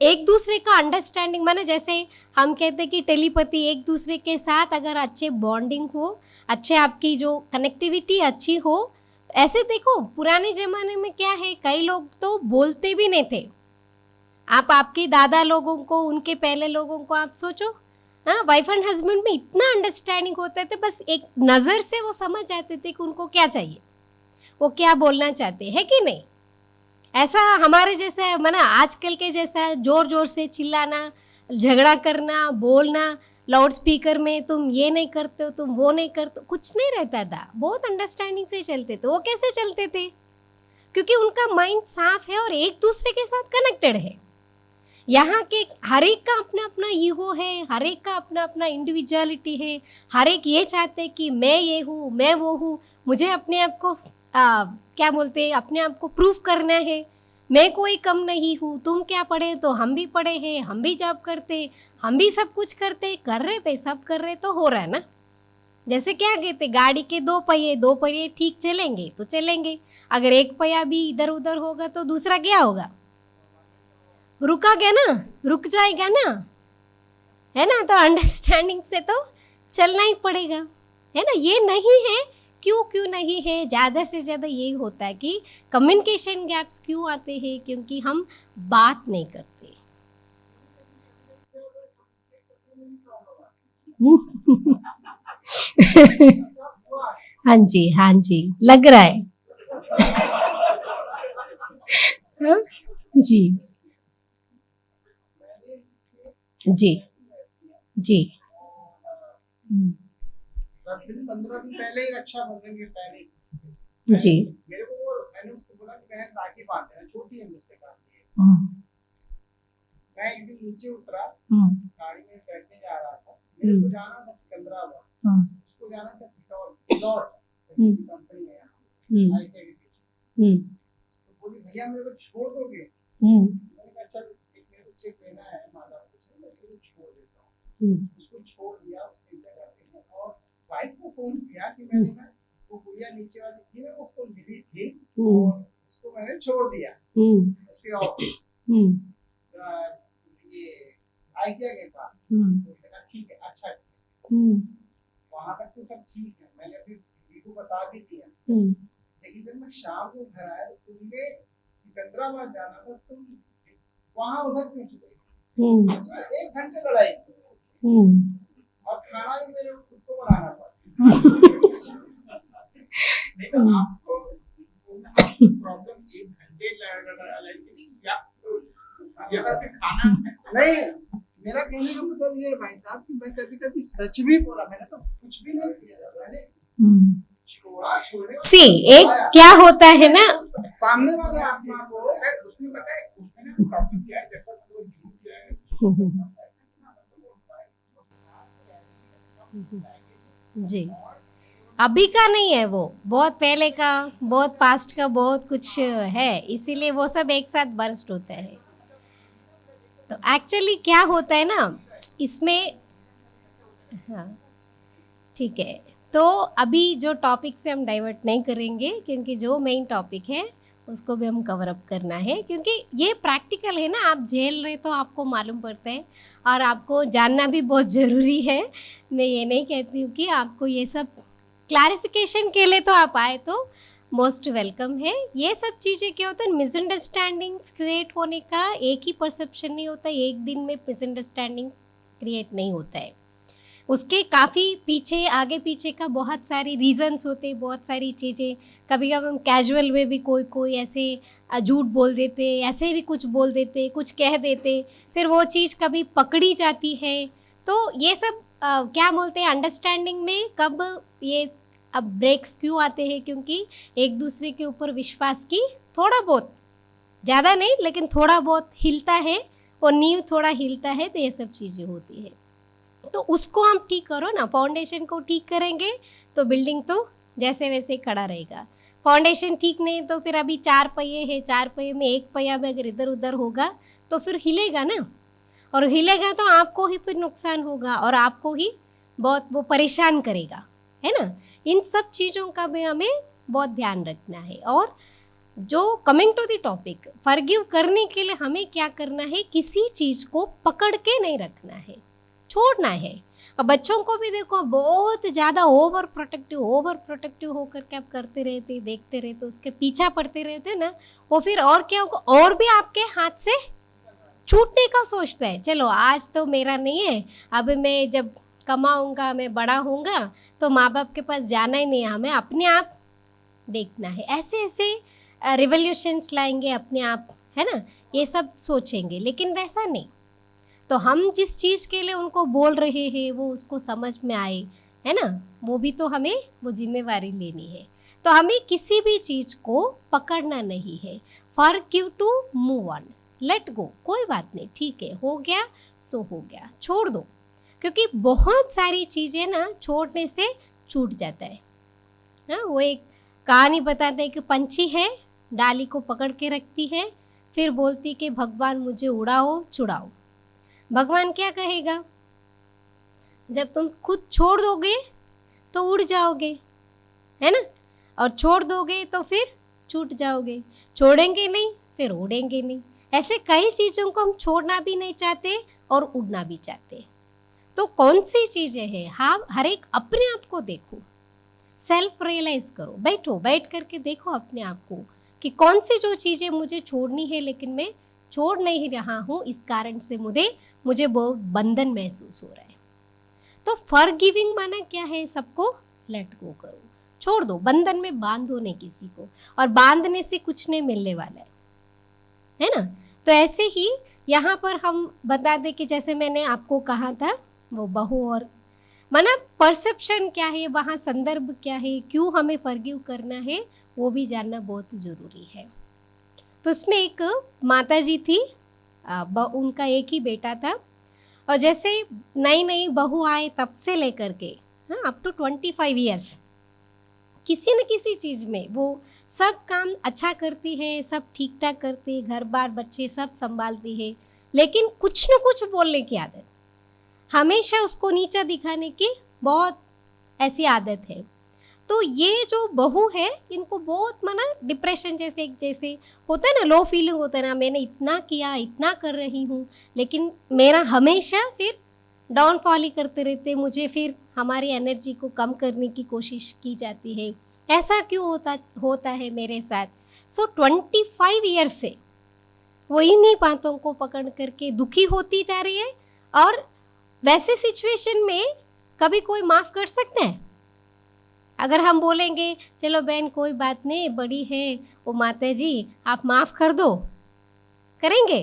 एक दूसरे का अंडरस्टैंडिंग, माने जैसे हम कहते हैं कि टेलीपैथी, एक दूसरे के साथ अगर अच्छे बॉन्डिंग हो, अच्छे आपकी जो कनेक्टिविटी अच्छी हो, ऐसे देखो पुराने ज़माने में क्या है, कई लोग तो बोलते भी नहीं थे। आप आपके दादा लोगों को, उनके पहले लोगों को आप सोचो, हाँ, वाइफ एंड हस्बैंड में इतना अंडरस्टैंडिंग होते थे, बस एक नज़र से वो समझ जाते थे कि उनको क्या चाहिए, वो क्या बोलना चाहते हैं कि नहीं। ऐसा हमारे जैसा माना आजकल के जैसा जोर जोर से चिल्लाना, झगड़ा करना, बोलना लाउड स्पीकर में, तुम ये नहीं करते हो, तुम वो नहीं करते हो, कुछ नहीं रहता था। बहुत अंडरस्टैंडिंग से चलते थे। वो कैसे चलते थे? क्योंकि उनका माइंड साफ है और एक दूसरे के साथ कनेक्टेड है। यहाँ के हर एक का अपना अपना ईगो है, हर एक का अपना अपना इंडिविजुअलिटी है। हर एक ये चाहते हैं कि मैं ये हूँ, मैं वो हूँ, मुझे अपने आप को क्या बोलते हैं, अपने आप को प्रूव करना है, मैं कोई कम नहीं हूँ। तुम क्या पढ़े तो हम भी पढ़े हैं, हम भी जॉब करते, हम भी सब कुछ करते, कर रहे पे सब कर रहे, तो हो रहा है ना। जैसे क्या कहते, गाड़ी के दो पहिए ठीक चलेंगे तो चलेंगे, अगर एक पहिया भी इधर उधर होगा तो दूसरा क्या होगा, रुका गया ना, रुक जाएगा ना, है ना। तो अंडरस्टैंडिंग से तो चलना ही पड़ेगा, है ना। ये नहीं है, क्यों नहीं है, ज़्यादा से ज़्यादा यही होता है कि कम्युनिकेशन गैप्स क्यों आते हैं, क्योंकि हम बात नहीं करते। हाँ जी लग रहा है। हाँ? जी जी जी 10 दिन 15 दिन पहले ही रक्षाबंधन के पहले जी मेरे को मैंने उसको बोला कि बहन राखी बांध है, छोटी है मुझसे काफी। मैं एक दिन नीचे उतरा, गाड़ी में बैठने जा रहा था, मेरे को जाना था सिकंदराबाद, उसको जाना था फिलौर कंपनी है यहाँ IKEA के पीछे। तो बोली भैया मेरे को छोड़ दोगे? मैंने कहा चल एक मेरे को चेक लेना है माधव से, मैं तेरे को छोड़ देता हूँ। उसको छोड़ दिया, उसके जगह पे, और वाइफ को फोन किया कि मैंने ना वो गुड़िया नीचे वाली थी ना, उसको मिली थी और उसको मैंने छोड़ दिया उसके ऑफिस ये IKEA के पास। ठीक है, अच्छा वहां तक तो सब ठीक है, मैंने अभी दीदी को बता भी दिया। लेकिन जब मैं शाम को घर आया तो तुमने सिकंदराबाद जाना था, तुम वहां उधर क्यों चले? 1 घंटे लड़ाई और खाना भी मेरे को खुद को बनाना पड़ा। आपको प्रॉब्लम 1 घंटे लड़ाई खाना नहीं। मेरा कहने का मतलब ये है भाई साहब कि मैं कभी कभी सच भी बोला, मैंने तो कुछ भी नहीं किया, मैंने सी एक क्या होता है ना, सामने वाले आत्मा को उसने बताया, उसने प्रॉब्लम किया है, जैसा वो झूठ है जी अभी का नहीं है, वो बहुत पहले का, बहुत पास्ट का, बहुत कुछ है, इसीलिए वो सब एक साथ बर्स्ट होता है। तो एक्चुअली क्या होता है ना इसमें, हाँ ठीक है, तो अभी जो टॉपिक से हम डाइवर्ट नहीं करेंगे, क्योंकि जो मेन टॉपिक है उसको भी हम कवर अप करना है, क्योंकि ये प्रैक्टिकल है ना, आप झेल रहे तो आपको मालूम पड़ता है और आपको जानना भी बहुत ज़रूरी है। मैं ये नहीं कहती हूँ कि आपको ये सब क्लैरिफिकेशन के लिए तो आप आए तो मोस्ट वेलकम है। ये सब चीज़ें क्या होता है, मिसअंडरस्टैंडिंग्स क्रिएट होने का एक ही परसेप्शन नहीं होता, एक दिन में मिसअंडरस्टैंडिंग क्रिएट नहीं होता है, उसके काफ़ी पीछे आगे पीछे का बहुत सारी रीजंस होते हैं, बहुत सारी चीज़ें। कभी कभी हम कैजुअल वे भी कोई ऐसे झूठ बोल देते, ऐसे भी कुछ बोल देते, कुछ कह देते, फिर वो चीज़ कभी पकड़ी जाती है। तो ये सब क्या बोलते हैं, अंडरस्टैंडिंग में कब ये अब ब्रेक्स क्यों आते हैं, क्योंकि एक दूसरे के ऊपर विश्वास की थोड़ा बहुत, ज़्यादा नहीं लेकिन थोड़ा बहुत हिलता है, और नींव थोड़ा हिलता है, तो ये सब चीज़ें होती है। तो उसको हम ठीक करो ना, फाउंडेशन को ठीक करेंगे तो बिल्डिंग तो जैसे वैसे खड़ा रहेगा। फाउंडेशन ठीक नहीं तो फिर अभी 4 पहिए है, 4 पहिए में एक पहिया भी अगर इधर उधर होगा तो फिर हिलेगा ना, और हिलेगा तो आपको ही फिर नुकसान होगा और आपको ही बहुत वो परेशान करेगा, है ना। इन सब चीज़ों का भी हमें बहुत ध्यान रखना है। और जो coming to the topic, forgive करने के लिए हमें क्या करना है, किसी चीज़ को पकड़ के नहीं रखना है, छोड़ना है। और बच्चों को भी देखो बहुत ज़्यादा ओवर प्रोटेक्टिव होकर के आप करते रहते, देखते रहते, उसके पीछा पड़ते रहते ना, वो फिर और क्या होगा, और भी आपके हाथ से छूटने का सोचता है। चलो आज तो मेरा नहीं है, अब मैं जब कमाऊंगा, मैं बड़ा होऊंगा तो माँ बाप के पास जाना ही नहीं है, हमें अपने आप देखना है। ऐसे ऐसे रिवोल्यूशंस लाएंगे अपने आप, है ना, ये सब सोचेंगे, लेकिन वैसा नहीं। तो हम जिस चीज़ के लिए उनको बोल रहे हैं वो उसको समझ में आए, है ना, वो भी तो हमें वो जिम्मेवारी लेनी है। तो हमें किसी भी चीज़ को पकड़ना नहीं है। Forgive to move on, let go, कोई बात नहीं, ठीक है, हो गया सो हो गया, छोड़ दो। क्योंकि बहुत सारी चीज़ें ना छोड़ने से छूट जाता है। हाँ, वो एक कहानी बताते हैं कि पंछी है, डाली को पकड़ के रखती है, फिर बोलती कि भगवान मुझे उड़ाओ छुड़ाओ। भगवान क्या कहेगा, जब तुम खुद छोड़ दोगे तो उड़ जाओगे, है ना, और छोड़ दोगे तो फिर छूट जाओगे, छोड़ेंगे नहीं फिर उड़ेंगे नहीं। ऐसे कई चीज़ों को हम छोड़ना भी नहीं चाहते और उड़ना भी चाहते। तो कौन सी चीज़ें हैं, हाँ, हर एक अपने आप को देखो, सेल्फ रियलाइज करो, बैठ करके देखो अपने आप को कि कौन सी जो चीज़ें मुझे छोड़नी है लेकिन मैं छोड़ नहीं रहा हूँ, इस कारण से मुझे बहुत बंधन महसूस हो रहा है। तो फॉरगिविंग माना क्या है, सबको लेट गो करो, छोड़ दो, बंधन में बांधो नहीं किसी को, और बांधने से कुछ नहीं मिलने वाला है ना। तो ऐसे ही यहाँ पर हम बता दें कि जैसे मैंने आपको कहा था वो बहू और माना परसेप्शन क्या है, वहाँ संदर्भ क्या है, क्यों हमें फॉरगिव करना है, वो भी जानना बहुत ज़रूरी है। तो उसमें एक माता जी थी, उनका एक ही बेटा था, और जैसे नई नई बहू आए तब से लेकर के हाँ अप टू 25 ईयर्स किसी न किसी चीज़ में वो सब काम अच्छा करती है, सब ठीक ठाक करती है, घर बार बच्चे सब संभालती है, लेकिन कुछ न कुछ बोलने की आदत, हमेशा उसको नीचा दिखाने की बहुत ऐसी आदत है। तो ये जो बहू है इनको बहुत माना डिप्रेशन जैसे होता है ना, लो फीलिंग होता है ना, मैंने इतना किया, इतना कर रही हूँ, लेकिन मेरा हमेशा फिर डाउनफॉल ही करते रहते, मुझे फिर हमारी एनर्जी को कम करने की कोशिश की जाती है, ऐसा क्यों होता है मेरे साथ। सो 25 ईयर्स से वो इन्हीं बातों को पकड़ करके दुखी होती जा रही है। और वैसे सिचुएशन में कभी कोई माफ़ कर सकता है? अगर हम बोलेंगे चलो बहन कोई बात नहीं, बड़ी है वो माता जी, आप माफ़ कर दो, करेंगे?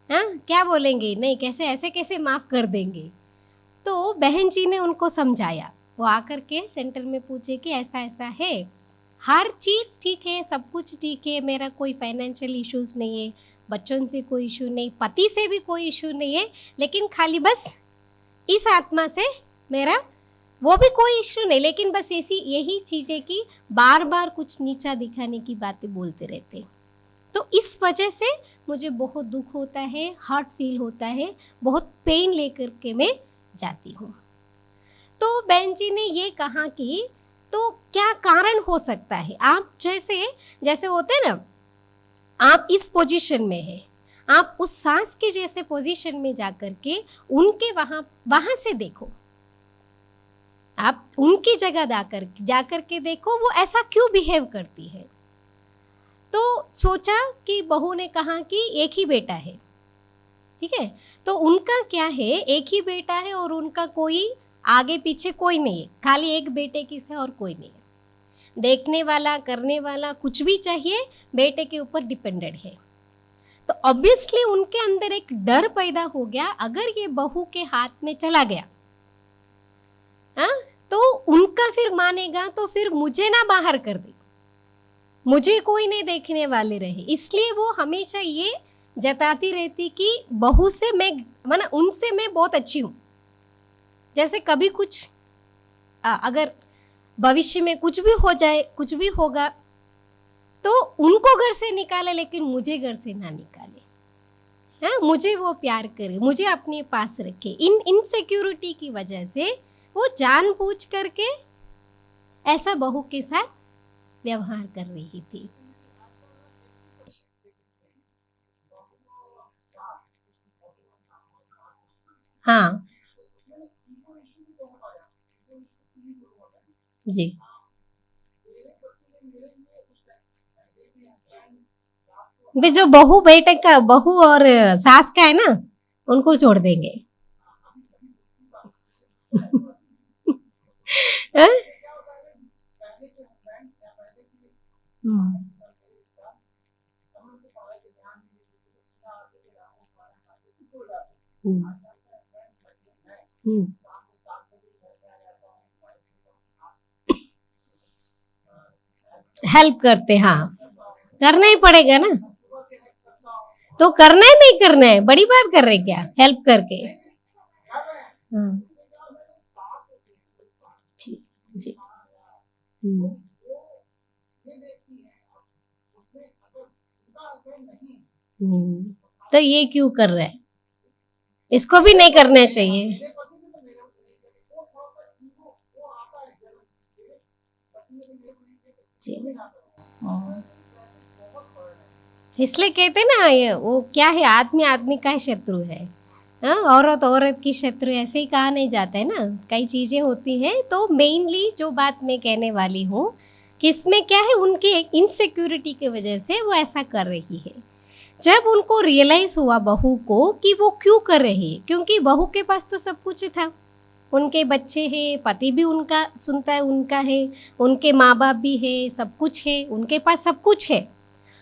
हाँ, क्या बोलेंगे, नहीं कैसे, ऐसे कैसे माफ़ कर देंगे। तो बहन जी ने उनको समझाया, वो आकर के सेंटर में पूछे कि ऐसा ऐसा है, हर चीज़ ठीक है, सब कुछ ठीक है, मेरा कोई फाइनेंशियल इश्यूज़ नहीं है, बच्चों से कोई इशू नहीं, पति से भी कोई इशू नहीं है, लेकिन खाली बस इस आत्मा से मेरा वो भी कोई इशू नहीं, लेकिन बस यही चीज़ें कि बार बार कुछ नीचा दिखाने की बातें बोलते रहते। तो इस वजह से मुझे बहुत दुख होता है, हार्ट फील होता है, बहुत पेन लेकर के मैं जाती हूँ। तो बहन जी ने ये कहा कि तो क्या कारण हो सकता है, आप जैसे होते हैं ना, आप इस पोजीशन में है, आप उस सांस के जैसे पोजीशन में जाकर के उनके वहाँ से देखो, आप उनकी जगह जाकर के देखो वो ऐसा क्यों बिहेव करती है। तो सोचा कि बहू ने कहा कि एक ही बेटा है, ठीक है, तो उनका क्या है, एक ही बेटा है और उनका कोई आगे पीछे कोई नहीं है, खाली एक बेटे की से और कोई नहीं है, देखने वाला करने वाला कुछ भी चाहिए बेटे के ऊपर डिपेंडेंट है। तो ऑब्वियसली उनके अंदर एक डर पैदा हो गया, अगर ये बहू के हाथ में चला गया तो उनका फिर मानेगा तो फिर मुझे ना बाहर कर दे, मुझे कोई नहीं देखने वाले रहे, इसलिए वो हमेशा ये जताती रहती कि बहू से मैं उनसे मैं बहुत अच्छी हूँ। जैसे कभी कुछ अगर भविष्य में कुछ भी हो जाए, कुछ भी होगा तो उनको घर से निकाले, लेकिन मुझे घर से ना निकाले। हाँ, मुझे वो प्यार करे, मुझे अपने पास रखे। इन इनसिक्योरिटी की वजह से वो जानबूझ करके ऐसा बहू के साथ व्यवहार कर रही थी। हाँ जी, भी जो बहू बेटे का, बहू और सास का है ना, उनको छोड़ देंगे। हाँ? हम्म, हम्म, हम्म। हेल्प करते, हाँ, करना ही पड़ेगा ना। तो करना है, नहीं करना है, बड़ी बात कर रहे क्या, हेल्प करके। हाँ, जी जी। हम्म, हम्म। तो ये क्यों कर रहा है, इसको भी नहीं करना चाहिए। जी। हाँ। इसलिए कहते ना, ये वो क्या है, आदमी आदमी का शत्रु है। हाँ, औरत औरत की शत्रु, ऐसे ही कहा नहीं जाता है ना। कई चीजें होती हैं। तो मेनली जो बात मैं कहने वाली हूँ कि इसमें क्या है, उनकी इनसिक्योरिटी की वजह से वो ऐसा कर रही है। जब उनको रियलाइज हुआ बहू को कि वो क्यों कर रही है, क्योंकि बहू के पास तो सब कुछ था, उनके बच्चे हैं, पति भी उनका सुनता है, उनका है, उनके माँ बाप भी है, सब कुछ है, उनके पास सब कुछ है।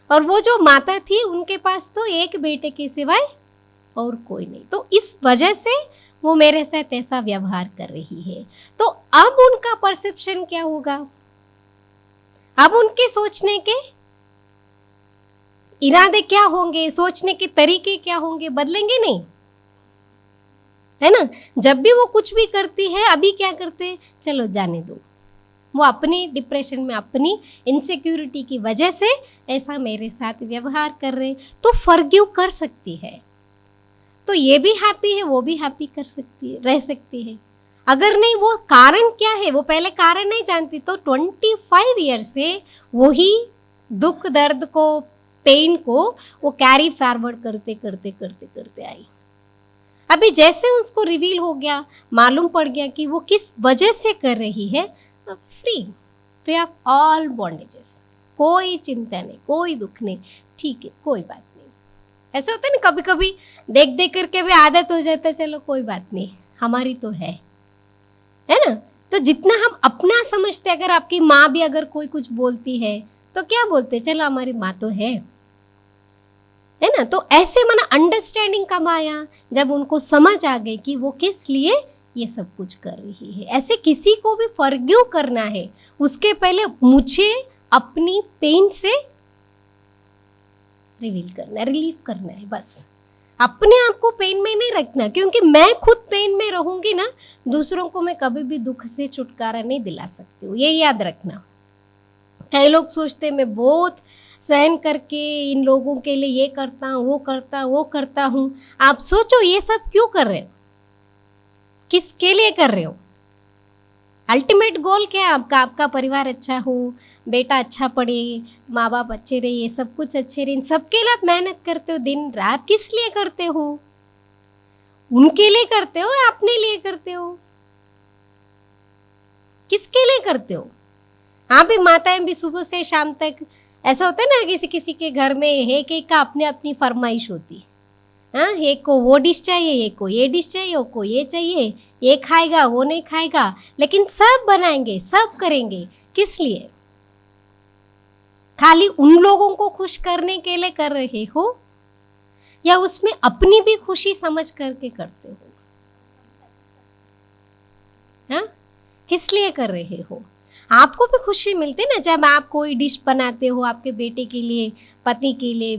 और वो जो माता थी, उनके पास तो एक बेटे के सिवाय और कोई नहीं। तो इस वजह से वो मेरे साथ ऐसा व्यवहार कर रही है। तो अब उनका परसेप्शन क्या होगा, अब उनके सोचने के इरादे क्या होंगे, सोचने के तरीके क्या होंगे, बदलेंगे नहीं, है ना। जब भी वो कुछ भी करती है, अभी क्या करते, चलो जाने दो, वो अपनी डिप्रेशन में, अपनी इनसिक्योरिटी की वजह से ऐसा मेरे साथ व्यवहार कर रहे, तो फॉरगिव कर सकती है। तो ये भी हैप्पी है, वो भी हैप्पी कर सकती है, रह सकती है। अगर नहीं, वो कारण क्या है, वो पहले कारण नहीं जानती, तो 25 ईयर से वही दुख दर्द को, पेन को वो कैरी फॉरवर्ड करते करते करते करते आई। अभी जैसे उसको रिवील हो गया, मालूम पड़ गया कि वो किस वजह से कर रही है, free free of all bondages, कोई चिंता नहीं, कोई दुख नहीं, ठीक है, कोई बात नहीं। ऐसा होता है ना, कभी कभी देख देख करके भी आदत हो जाता है, चलो कोई बात नहीं, हमारी तो है ना। तो जितना हम अपना समझते, अगर आपकी माँ भी अगर कोई कुछ बोलती है तो क्या बोलते, चलो हमारी माँ तो है ना। तो ऐसे माना अंडरस्टैंडिंग कब आया, जब उनको समझ आ गई कि वो किस लिए ये सब कुछ कर रही है। ऐसे किसी को भी फॉरगिव करना है, उसके पहले मुझे अपनी पेन से रिवील करना है, रिलीव करना है, बस। अपने आप को पेन में नहीं रखना, क्योंकि मैं खुद पेन में रहूंगी ना, दूसरों को मैं कभी भी दुख से छुटकारा नहीं दिला सकती हूँ, ये याद रखना। कई लोग सोचते मैं बहुत सहन करके इन लोगों के लिए ये करता हूँ, वो करता हूँ, वो करता हूँ। आप सोचो ये सब क्यों कर रहे हो, किसके लिए कर रहे हो, अल्टीमेट गोल क्या है आपका, आपका परिवार अच्छा हो, बेटा अच्छा पढ़े, माँ बाप अच्छे रहे, ये सब कुछ अच्छे रहे, इन सबके लिए आप मेहनत करते हो दिन रात, किस लिए करते हो, उनके लिए करते हो या अपने लिए करते हो, किसके लिए करते हो। हाँ भी माताएं भी सुबह से शाम तक, ऐसा होता है ना, किसी किसी के घर में एक एक का अपनी अपनी फरमाइश होती। हाँ, एक को वो डिश चाहिए, एक को ये डिश चाहिए, एक को ये चाहिए, ये खाएगा वो नहीं खाएगा, लेकिन सब बनाएंगे, सब करेंगे, किस लिए, खाली उन लोगों को खुश करने के लिए कर रहे हो या उसमें अपनी भी खुशी समझ करके करते हो। हाँ, किस लिए कर रहे हो। आपको भी खुशी मिलती है ना जब आप कोई डिश बनाते हो आपके बेटे के लिए, पति के लिए,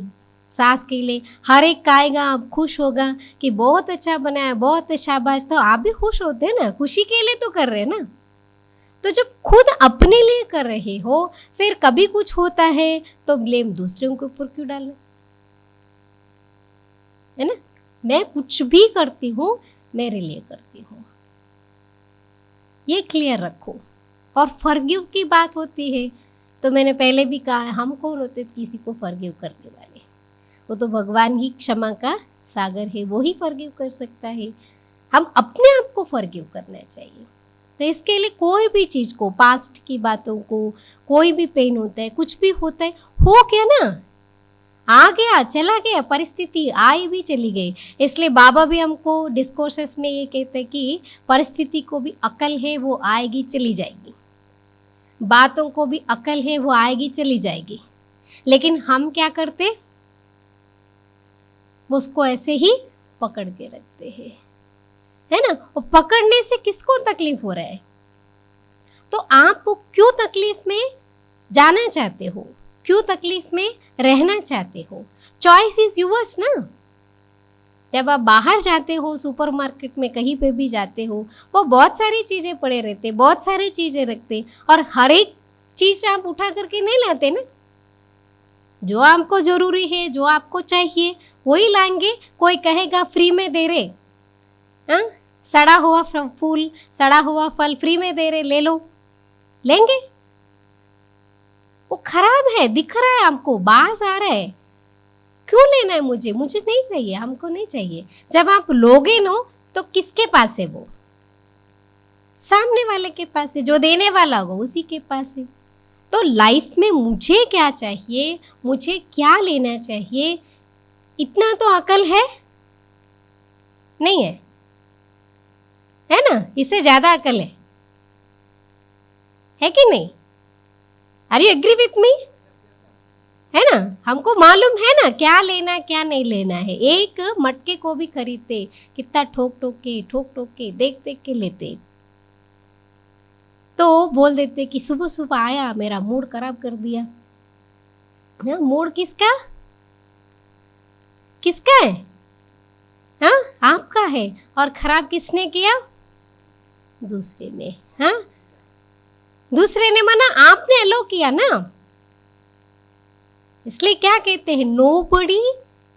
सास के लिए, हर एक खाएगा, आप खुश होगा कि बहुत अच्छा बनाया, बहुत शाबाश, तो आप भी खुश होते हैं ना, खुशी के लिए तो कर रहे हैं ना। तो जब खुद अपने लिए कर रहे हो, फिर कभी कुछ होता है तो ब्लेम दूसरों के ऊपर क्यों डालना, है ना। मैं कुछ भी करती हूँ मेरे लिए करती हूँ, ये क्लियर रखो। और फॉरगिव की बात होती है तो मैंने पहले भी कहा है, हम कौन होते किसी को फॉरगिव करने वाले, वो तो भगवान ही क्षमा का सागर है, वो ही फॉरगिव कर सकता है। हम अपने आप को फॉरगिव करना चाहिए। तो इसके लिए कोई भी चीज़ को, पास्ट की बातों को, कोई भी पेन होता है, कुछ भी होता है, हो गया ना, आ गया, चला गया, परिस्थिति आई भी चली गई। इसलिए बाबा भी हमको डिस्कोर्सेस में ये कहते हैं कि परिस्थिति को भी अकल है, वो आएगी चली जाएगी, बातों को भी अकल है, वो आएगी चली जाएगी। लेकिन हम क्या करते, उसको ऐसे ही पकड़ के रखते हैं, है ना। और पकड़ने से किसको तकलीफ हो रहा है, तो आप क्यों तकलीफ में जाना चाहते हो, क्यों तकलीफ में रहना चाहते हो, चॉइस इज यूवर्स ना। जब आप बाहर जाते हो, सुपरमार्केट में कहीं पे भी जाते हो, वो बहुत सारी चीज़ें पड़े रहते, बहुत सारी चीज़ें रखते, और हर एक चीज़ आप उठा करके नहीं लाते ना। जो आपको ज़रूरी है, जो आपको चाहिए वही लाएंगे। कोई कहेगा फ्री में दे रहे, हाँ, सड़ा हुआ फूल, सड़ा हुआ फल फ्री में दे रहे, ले लो, लेंगे। वो खराब है, दिख रहा है आपको, बास आ रहा है, क्यों लेना है मुझे, मुझे नहीं चाहिए, हमको नहीं चाहिए। जब आप लोगे ना तो किसके पास है वो, सामने वाले के पास है, जो देने वाला होगा उसी के पास है। तो लाइफ में मुझे क्या चाहिए, मुझे क्या लेना चाहिए, इतना तो अकल है नहीं है ना। इससे ज्यादा अकल है कि नहीं। Are you agree with me, है ना। हमको मालूम है ना क्या लेना क्या नहीं लेना है। एक मटके को भी खरीदते, कितना ठोक ठोक के देख देख के लेते, तो बोल देते कि सुबह सुबह आया, मेरा मूड खराब कर दिया। मूड किसका है, हाँ, आपका है। और खराब किसने किया, दूसरे ने, हाँ, दूसरे ने मना, आपने अलो किया ना। इसलिए क्या कहते हैं, नोबडी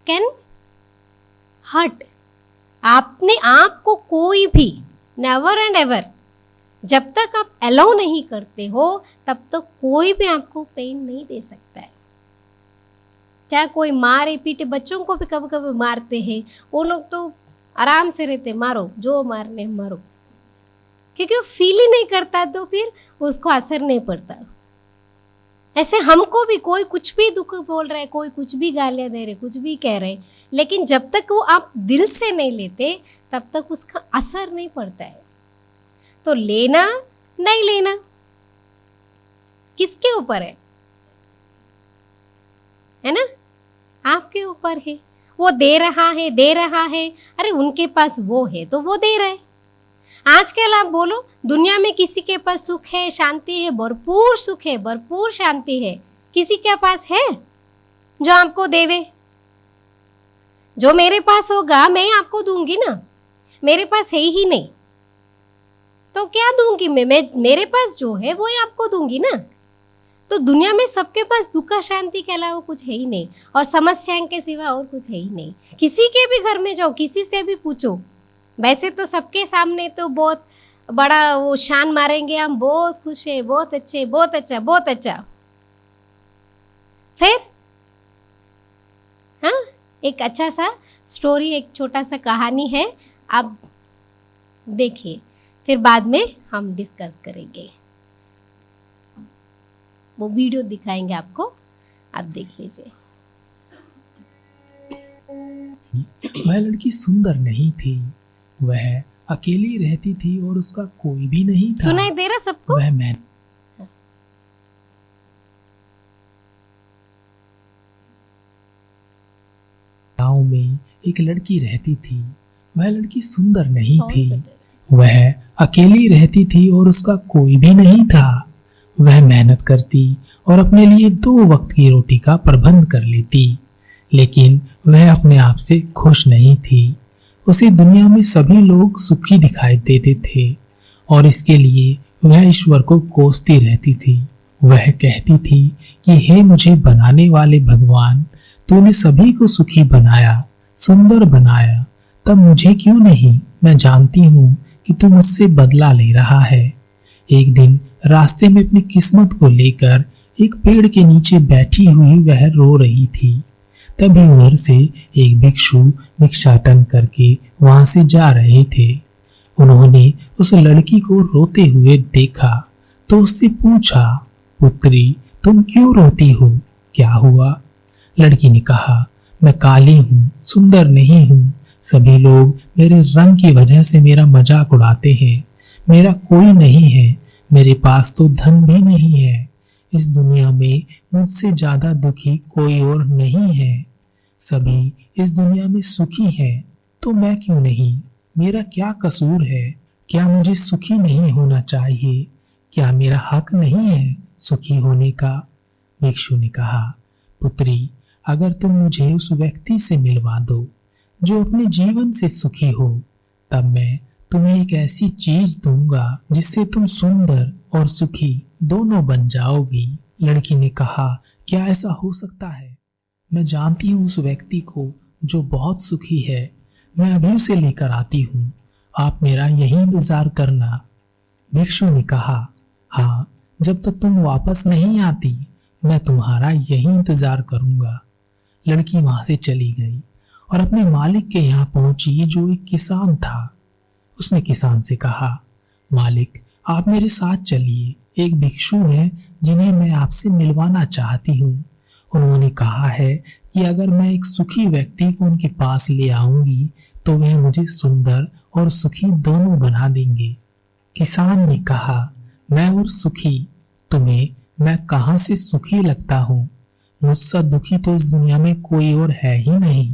कैन हर्ट। आपने आपको कोई भी, नेवर एंड एवर, जब तक आप अलाउ नहीं करते हो तब तक कोई भी आपको पेन नहीं दे सकता है। चाहे कोई मारे पीटे, बच्चों को भी कभी कभी मारते हैं, वो लोग तो आराम से रहते, मारो जो मारने मारो, क्योंकि वो फील ही नहीं करता तो फिर उसको असर नहीं पड़ता। ऐसे हमको भी कोई कुछ भी दुख बोल रहा है, कोई कुछ भी गालियाँ दे रहे, कुछ भी कह रहे, लेकिन जब तक वो आप दिल से नहीं लेते तब तक उसका असर नहीं पड़ता है। तो लेना नहीं लेना किसके ऊपर है ना, आपके ऊपर है। वो दे रहा है, अरे उनके पास वो है तो वो दे रहा है। आजकल आप बोलो, दुनिया में किसी के पास सुख है, शांति है, भरपूर सुख है, भरपूर शांति है, किसी के पास है जो आपको देवे? जो मेरे पास होगा मैं आपको दूंगी ना, मेरे पास है ही नहीं तो क्या दूंगी मैं मेरे पास जो है वो ही आपको दूंगी ना। तो दुनिया में सबके पास दुख शांति के अलावा कुछ है ही नहीं, और समस्याएं के सिवा और कुछ है ही नहीं। किसी के भी घर में जाओ, किसी से भी पूछो, वैसे तो सबके सामने तो बहुत बड़ा वो शान मारेंगे, हम बहुत खुश है, बहुत अच्छे, बहुत अच्छा, बहुत अच्छा। फिर हाँ, एक अच्छा सा स्टोरी, एक छोटा सा कहानी है, आप देखिए, फिर बाद में हम डिस्कस करेंगे। वो वीडियो दिखाएंगे आपको, आप देख लीजिए। वह लड़की सुंदर नहीं थी, वह अकेली रहती थी और उसका कोई भी नहीं था। सुनाई दे रहा सबको? वह मैं गांव में एक लड़की रहती थी। वह लड़की सुंदर नहीं थी, वह अकेली रहती थी और उसका कोई भी नहीं था। वह मेहनत करती और अपने लिए 2 वक्त की रोटी का प्रबंध कर लेती, लेकिन वह अपने आप से खुश नहीं थी। उसे दुनिया में सभी लोग सुखी दिखाई देते थे और इसके लिए वह ईश्वर को कोसती रहती थी। वह कहती थी कि हे मुझे बनाने वाले भगवान, तूने सभी को सुखी बनाया, सुंदर बनाया, तब मुझे क्यों नहीं? मैं जानती हूँ कि तू मुझसे बदला ले रहा है। एक दिन रास्ते में अपनी किस्मत को लेकर एक पेड़ के नीचे बैठी हुई वह रो रही थी। तभी उधर से एक भिक्षु भिक्षाटन करके वहां से जा रहे थे। उन्होंने उस लड़की को रोते हुए देखा तो उससे पूछा, पुत्री तुम क्यों रोती हो, क्या हुआ? लड़की ने कहा, मैं काली हूँ, सुंदर नहीं हूँ। सभी लोग मेरे रंग की वजह से मेरा मजाक उड़ाते हैं। मेरा कोई नहीं है, मेरे पास तो धन भी नहीं है। इस दुनिया में मुझसे ज्यादा दुखी कोई और नहीं है। सभी इस दुनिया में सुखी हैं, तो मैं क्यों नहीं? मेरा क्या कसूर है? क्या मुझे सुखी नहीं होना चाहिए? क्या मेरा हक नहीं है सुखी होने का? भिक्षु ने कहा, पुत्री अगर तुम मुझे उस व्यक्ति से मिलवा दो जो अपने जीवन से सुखी हो, तब मैं तुम्हें एक ऐसी चीज दूंगा जिससे तुम सुंदर और सुखी दोनों बन जाओगी। लड़की ने कहा, क्या ऐसा हो सकता है? मैं जानती हूँ उस व्यक्ति को जो बहुत सुखी है। मैं अभी उसे लेकर आती हूँ, आप मेरा यही इंतजार करना। भिक्षु ने कहा, हाँ, जब तक तुम वापस नहीं आती मैं तुम्हारा यही इंतजार करूंगा। लड़की वहां से चली गई और अपने मालिक के यहाँ पहुंची जो एक किसान था। उसने किसान से कहा, मालिक आप मेरे साथ चलिए, एक भिक्षु हैं जिन्हें मैं आपसे मिलवाना चाहती हूँ। उन्होंने कहा है कि अगर मैं एक सुखी व्यक्ति को उनके पास ले आऊंगी तो वह मुझे सुंदर और सुखी दोनों बना देंगे। किसान ने कहा, मैं और सुखी, तुम्हें मैं कहां से सुखी लगता हूँ? मुझसे दुखी तो इस दुनिया में कोई और है ही नहीं।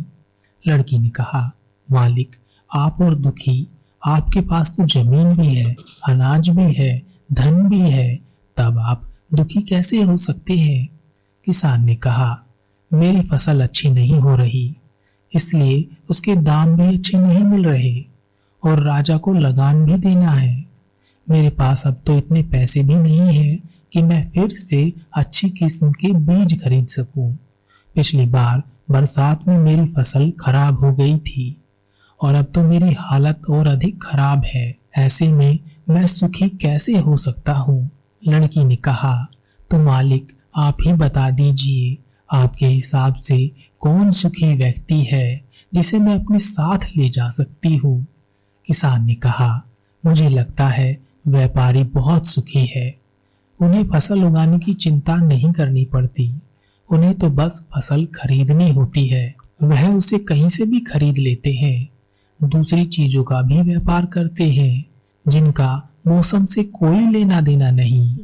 लड़की ने कहा, मालिक आप और दुखी, आपके पास तो जमीन भी है, अनाज भी है, धन भी है, तब आप दुखी कैसे हो सकते हैं? किसान ने कहा, मेरी फसल अच्छी नहीं हो रही, इसलिए उसके दाम भी अच्छे नहीं मिल रहे और राजा को लगान भी देना है। मेरे पास अब तो इतने पैसे भी नहीं हैं कि मैं फिर से अच्छी किस्म के बीज खरीद सकूं। पिछली बार बरसात में मेरी फसल खराब हो गई थी और अब तो मेरी हालत और अधिक खराब है। ऐसे में मैं सुखी कैसे हो सकता हूँ? लड़की ने कहा, तो मालिक आप ही बता दीजिए, आपके हिसाब से कौन सुखी व्यक्ति है जिसे मैं अपने साथ ले जा सकती हूँ? किसान ने कहा, मुझे लगता है व्यापारी बहुत सुखी है। उन्हें फसल उगाने की चिंता नहीं करनी पड़ती, उन्हें तो बस फसल खरीदनी होती है। वह उसे कहीं से भी खरीद लेते हैं। दूसरी चीजों का भी व्यापार करते हैं जिनका मौसम से कोई लेना देना नहीं।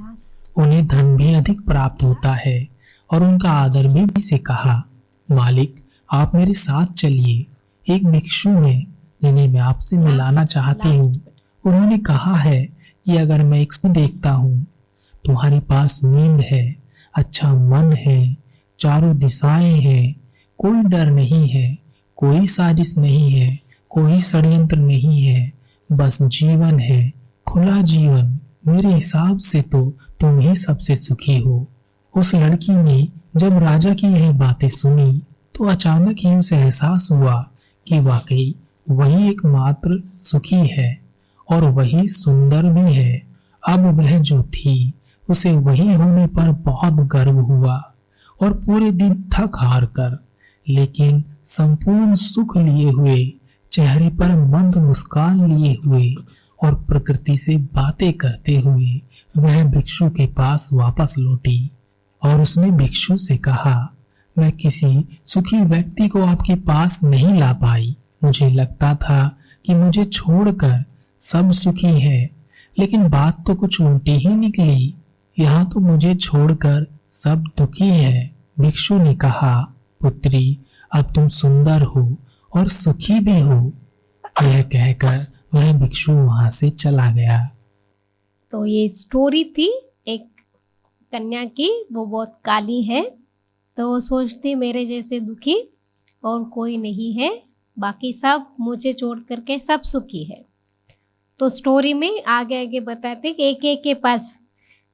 उन्हें धन भी अधिक प्राप्त होता है और उनका आदर भी से कहा, मालिक आप मेरे साथ चलिए, एक भिक्षु है जिन्हें मैं आपसे मिलाना चाहती हूँ। उन्होंने कहा है कि अगर मैं एक देखता हूँ, तुम्हारे पास नींद है, अच्छा मन है, चारों दिशाएं हैं, कोई डर नहीं है, कोई साजिश नहीं है, कोई षड्यंत्र नहीं है, बस जीवन है, खुला जीवन। मेरे हिसाब से तो तुम ही सबसे सुखी हो। उस लड़की ने जब राजा की यह बातें सुनी तो अचानक ही उसे एहसास हुआ कि वाकई वही एकमात्र सुखी है और वही सुंदर भी है। अब वह जो थी उसे वही होने पर बहुत गर्व हुआ और पूरे दिन थक हार कर लेकिन संपूर्ण सुख लिए हुए, चेहरे पर मंद मुस्कान लिए हुए और प्रकृति से बातें करते हुए वह भिक्षु के पास वापस लौटी और उसने भिक्षु से कहा, मैं किसी सुखी व्यक्ति को आपके पास नहीं ला पाई। मुझे लगता था कि मुझे छोड़कर सब सुखी है, लेकिन बात तो कुछ उल्टी ही निकली। यहाँ तो मुझे छोड़कर सब दुखी है। भिक्षु ने कहा, पुत्री अब तुम सुंदर हो और सुखी भी हो। यह कहकर वह भिक्षु वहां से चला गया। तो ये स्टोरी थी एक कन्या की, वो बहुत काली है, तो वो सोचती मेरे जैसे दुखी और कोई नहीं है, बाकी सब मुझे छोड़ करके सब सुखी है। तो स्टोरी में आगे आगे बताते कि एक एक के पास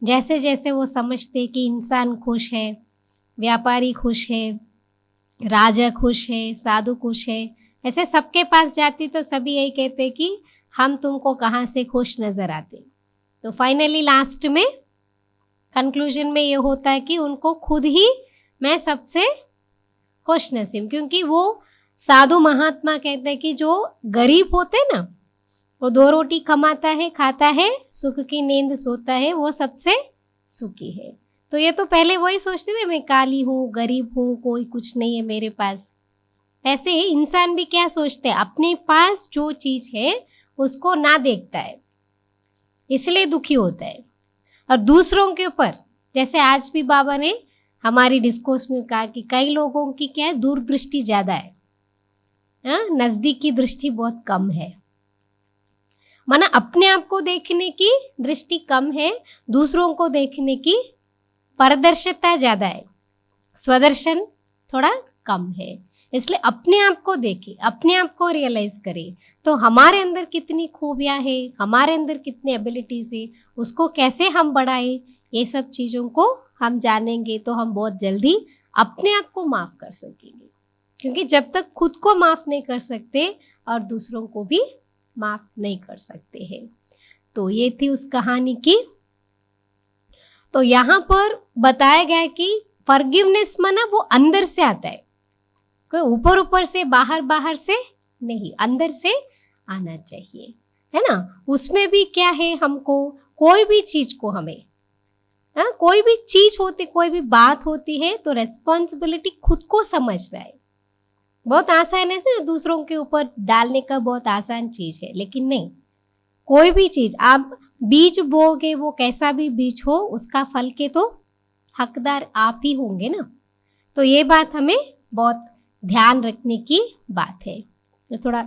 जैसे जैसे वो समझते कि इंसान खुश है, व्यापारी खुश है, राजा खुश है, साधु खुश है, ऐसे सबके पास जाती तो सभी यही कहते कि हम तुमको कहाँ से खुश नज़र आते। तो फाइनली लास्ट में कंक्लूजन में ये होता है कि उनको खुद ही मैं सबसे खुश नसीब, क्योंकि वो साधु महात्मा कहते हैं कि जो गरीब होते हैं ना, वो 2 रोटी कमाता है, खाता है, सुख की नींद सोता है, वो सबसे सुखी है। तो ये तो पहले वही सोचते थे मैं काली हूँ, गरीब हूँ, कोई कुछ नहीं है मेरे पास। ऐसे ही इंसान भी क्या सोचते हैं, अपने पास जो चीज़ है उसको ना देखता है, इसलिए दुखी होता है। और दूसरों के ऊपर, जैसे आज भी बाबा ने हमारी डिस्कोर्स में कहा कि कई लोगों की क्या है, दूरदृष्टि ज़्यादा है, नज़दीक की दृष्टि बहुत कम है। माना अपने आप को देखने की दृष्टि कम है, दूसरों को देखने की पारदर्शिता ज़्यादा है, स्वदर्शन थोड़ा कम है। इसलिए अपने आप को देखें, अपने आप को रियलाइज करें, तो हमारे अंदर कितनी खूबियाँ हैं, हमारे अंदर कितनी एबिलिटीज़ है, उसको कैसे हम बढ़ाएं, ये सब चीज़ों को हम जानेंगे तो हम बहुत जल्दी अपने आप को माफ़ कर सकेंगे। क्योंकि जब तक खुद को माफ़ नहीं कर सकते और दूसरों को भी माफ़ नहीं कर सकते हैं। तो ये थी उस कहानी की। तो यहाँ पर बताया गया कि फॉरगिवनेस माना वो अंदर से आता है, कोई ऊपर ऊपर से बाहर बाहर से नहीं, अंदर से आना चाहिए, है ना। उसमें भी क्या है, हमको कोई भी चीज़ को हमें कोई भी चीज़ होती, कोई भी बात होती है तो रेस्पॉन्सिबिलिटी खुद को समझना है। बहुत आसान है ना, दूसरों के ऊपर डालने का बहुत आसान चीज़ है, लेकिन नहीं, कोई भी चीज़ आप बीज बोगे, वो कैसा भी बीज हो, उसका फल के तो हकदार आप ही होंगे ना। तो ये बात हमें बहुत ध्यान रखने की बात है। मैं थोड़ा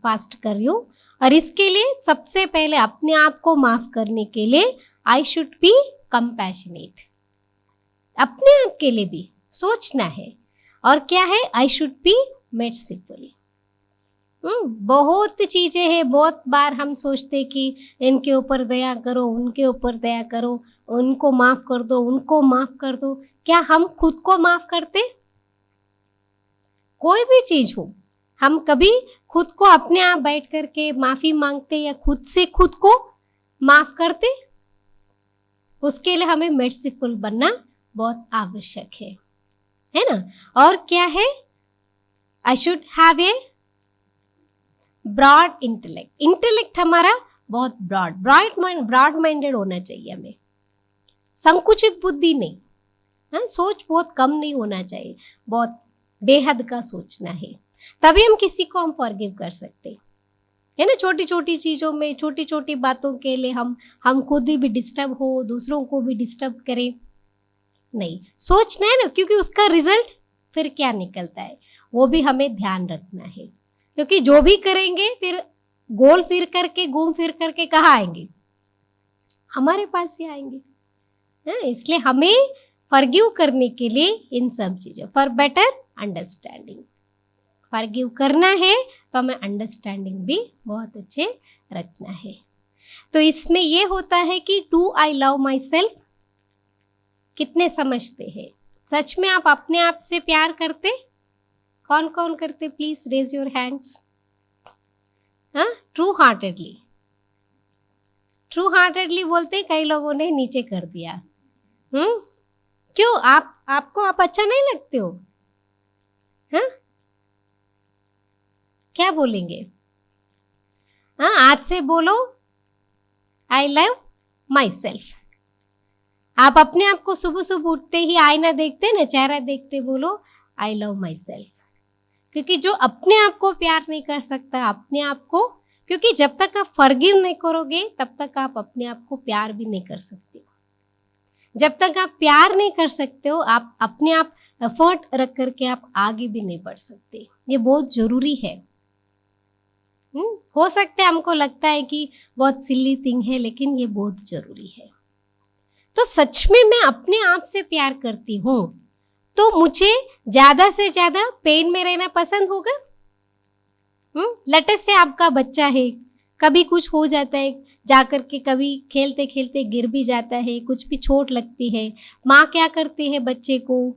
फास्ट कर रही हूँ। और इसके लिए सबसे पहले अपने आप को माफ़ करने के लिए आई शुड बी कंपैशनेट, अपने आप के लिए भी सोचना है। और क्या है, आई शुड बी मेर्सीफुल। बहुत चीज़ें हैं, बहुत बार हम सोचते कि इनके ऊपर दया करो, उनके ऊपर दया करो, उनको माफ़ कर दो, उनको माफ़ कर दो। क्या हम खुद को माफ़ करते? कोई भी चीज़ हो, हम कभी खुद को अपने आप बैठ करके माफ़ी मांगते या खुद से खुद को माफ़ करते? उसके लिए हमें मेर्सीफुल बनना बहुत आवश्यक है ना। और क्या है, I should have a broad intellect. Intellect हमारा बहुत ब्रॉड माइंडेड होना चाहिए हमें, संकुचित बुद्धि नहीं, सोच बहुत कम नहीं होना चाहिए, बहुत बेहद का सोचना है। तभी हम किसी को हम फॉरगिव कर सकते है ना। छोटी छोटी चीज़ों में, छोटी छोटी बातों के लिए हम खुद ही भी डिस्टर्ब हो, दूसरों को भी डिस्टर्ब करें नहीं, सोचना है ना, क्योंकि उसका रिजल्ट फिर क्या निकलता है वो भी हमें ध्यान रखना है। क्योंकि जो भी करेंगे फिर गोल फिर करके, घूम फिर करके कहाँ आएंगे, हमारे पास ही आएंगे। इसलिए हमें फॉरगिव करने के लिए इन सब चीज़ों, फॉर बेटर अंडरस्टैंडिंग, फॉरगिव करना है तो हमें अंडरस्टैंडिंग भी बहुत अच्छे रखना है। तो इसमें ये होता है कि do I love my self, कितने समझते हैं? सच में आप अपने आप से प्यार करते? कौन कौन करते? Please raise your hands. True heartedly, true heartedly बोलते, कई लोगों ने नीचे कर दिया। क्यों? आपको आप अच्छा नहीं लगते हो? क्या बोलेंगे? आज से बोलो आई लव माई सेल्फ। आप अपने आप को सुबह सुबह उठते ही आईना देखते ना, चेहरा देखते बोलो आई लव माई सेल्फ। क्योंकि जो अपने आप को प्यार नहीं कर सकता, अपने आप को, क्योंकि जब तक आप फॉरगिव नहीं करोगे तब तक आप अपने आप को प्यार भी नहीं कर सकते। जब तक आप प्यार नहीं कर सकते हो, आप अपने आप एफर्ट रख करके आप आगे भी नहीं बढ़ सकते। ये बहुत ज़रूरी है। हो सकता है हमको लगता है कि बहुत सिली थिंग है, लेकिन ये बहुत ज़रूरी है। तो सच में मैं अपने आप से प्यार करती हूँ तो मुझे ज़्यादा से ज़्यादा पेन में रहना पसंद होगा। लेट अस से आपका बच्चा है, कभी कुछ हो जाता है जाकर के, कभी खेलते खेलते गिर भी जाता है, कुछ भी चोट लगती है, माँ क्या करती है, बच्चे को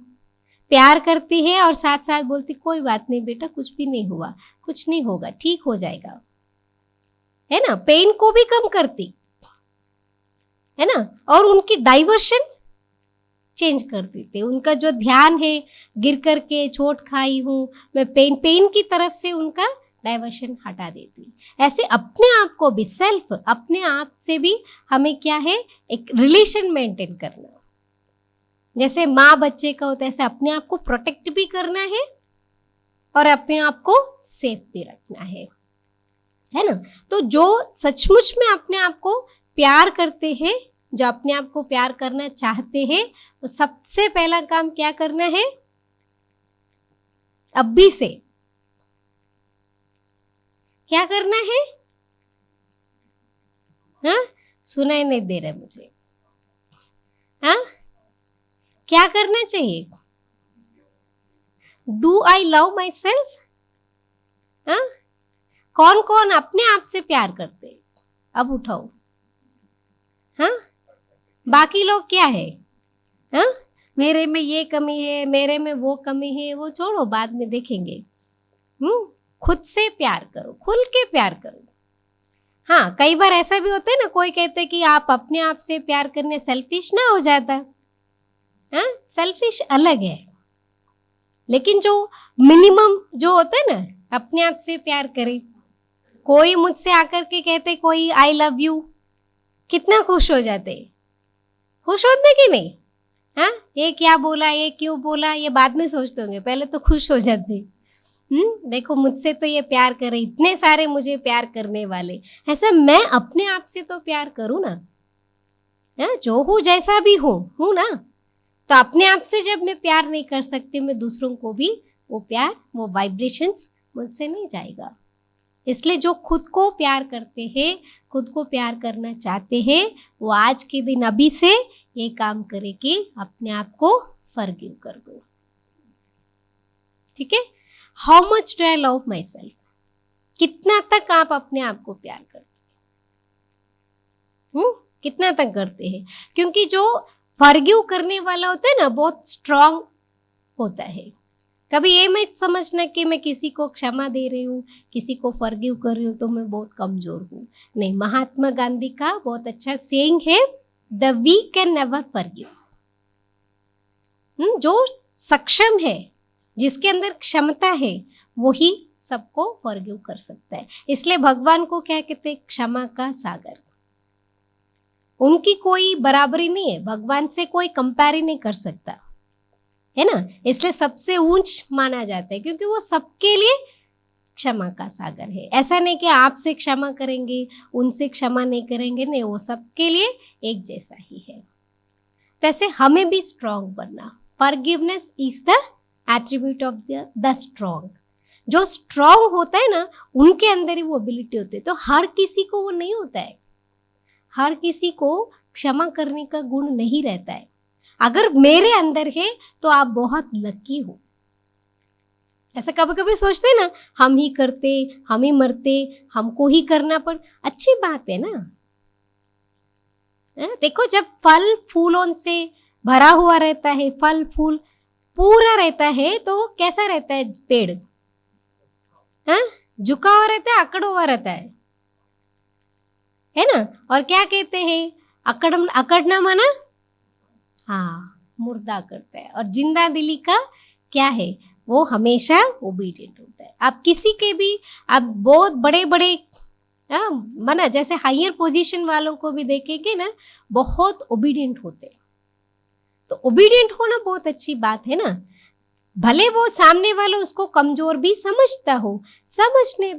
प्यार करती है और साथ साथ बोलती कोई बात नहीं बेटा, कुछ भी नहीं हुआ, कुछ नहीं होगा, ठीक हो जाएगा, है ना। पेन को भी कम करती है ना, और उनकी डाइवर्शन चेंज कर देते। उनका जो ध्यान है, गिर करके चोट खाई हूँ मैं, पेन की तरफ से उनका डाइवर्शन हटा देती। ऐसे अपने आप को भी, सेल्फ, अपने आप से भी हमें क्या है, एक रिलेशन मेंटेन करना। जैसे माँ बच्चे का होता है, ऐसे अपने आप को प्रोटेक्ट भी करना है और अपने आप को सेफ भी रखना है ना। तो जो सचमुच में अपने आप को प्यार करते हैं, जो अपने आप को प्यार करना चाहते हैं, वो सबसे पहला काम क्या करना है, अभी से क्या करना है, हाँ, सुनाई नहीं दे रहा मुझे, हाँ, क्या करना चाहिए, do I love my self, हाँ, कौन कौन अपने आप से प्यार करते, अब उठाओ, हाँ, बाकी लोग क्या है, हाँ, मेरे में ये कमी है, मेरे में वो कमी है, वो छोड़ो, बाद में देखेंगे। खुद से प्यार करो, खुल के प्यार करो। हाँ, कई बार ऐसा भी होता है ना, कोई कहते हैं कि आप अपने आप से प्यार करने सेल्फिश ना हो जाता, हाँ, सेल्फिश अलग है, लेकिन जो मिनिमम जो होता है ना, अपने आप से प्यार करे। कोई मुझसे आकर के कहते कोई आई लव यू, कितना खुश हो जाते, खुश होते कि नहीं, हाँ, ये क्या बोला, ये क्यों बोला, ये बाद में सोचते होंगे, पहले तो खुश हो जाते। देखो मुझसे तो ये प्यार करे, इतने सारे मुझे प्यार करने वाले, ऐसा मैं अपने आप से तो प्यार करूँ ना, हाँ, जो हूँ जैसा भी हूँ ना। तो अपने आप से जब मैं प्यार नहीं कर सकती, मैं दूसरों को भी वो प्यार, वो वाइब्रेशंस मुझसे नहीं जाएगा। इसलिए जो खुद को प्यार करते हैं, खुद को प्यार करना चाहते हैं, वो आज के दिन अभी से ये काम करे कि अपने आप को फॉरगिव कर दो। ठीक है, how much do I love my self, कितना तक आप अपने आप को प्यार करते हैं, कितना तक करते हैं। क्योंकि जो फॉरगिव करने वाला होता है ना, बहुत स्ट्रांग होता है। कभी ये मत समझना कि मैं किसी को क्षमा दे रही हूँ, किसी को फॉरगिव कर रही हूँ तो मैं बहुत कमजोर हूँ। नहीं, महात्मा गांधी का बहुत अच्छा सेइंग है, the weak can never forgive. जो सक्षम है, जिसके अंदर क्षमता है, वही सबको फॉरगिव कर सकता है। इसलिए भगवान को क्या कहते हैं, क्षमा का सागर। उनकी कोई बराबरी नहीं है, भगवान से कोई कंपेयर नहीं कर सकता, है ना। इसलिए सबसे ऊंच माना जाता है, क्योंकि वो सबके लिए क्षमा का सागर है। ऐसा नहीं कि आपसे क्षमा करेंगे, उनसे क्षमा नहीं करेंगे, नहीं, वो सबके लिए एक जैसा ही है। वैसे हमें भी स्ट्रांग बनना, forgiveness is the attribute of the strong. जो स्ट्रांग होता है ना, उनके अंदर ही वो एबिलिटी होती है। तो हर किसी को वो नहीं होता है, हर किसी को क्षमा करने का गुण नहीं रहता है। अगर मेरे अंदर है तो आप बहुत लकी हो। ऐसा कभी कभी सोचते हैं ना, हम ही करते, हम ही मरते, हमको ही करना, पर अच्छी बात है ना। देखो, जब फल फूलों से भरा हुआ रहता है, फल फूल पूरा रहता है, तो कैसा रहता है पेड़, हाँ, झुका हुआ रहता है, अकड़ा हुआ रहता है ना। और क्या कहते हैं, अकड़ना माना, हाँ, मुर्दा करता है। और जिंदा दिली का क्या है, वो हमेशा ओबीडियंट होता है। आप किसी के भी, आप बहुत बड़े बड़े माना, जैसे हायर पोजीशन वालों को भी देखेंगे ना, बहुत ओबीडियंट होते हैं। तो ओबीडियंट होना बहुत अच्छी बात है ना। भले वो सामने वाला उसको कमजोर भी समझता हो, समझने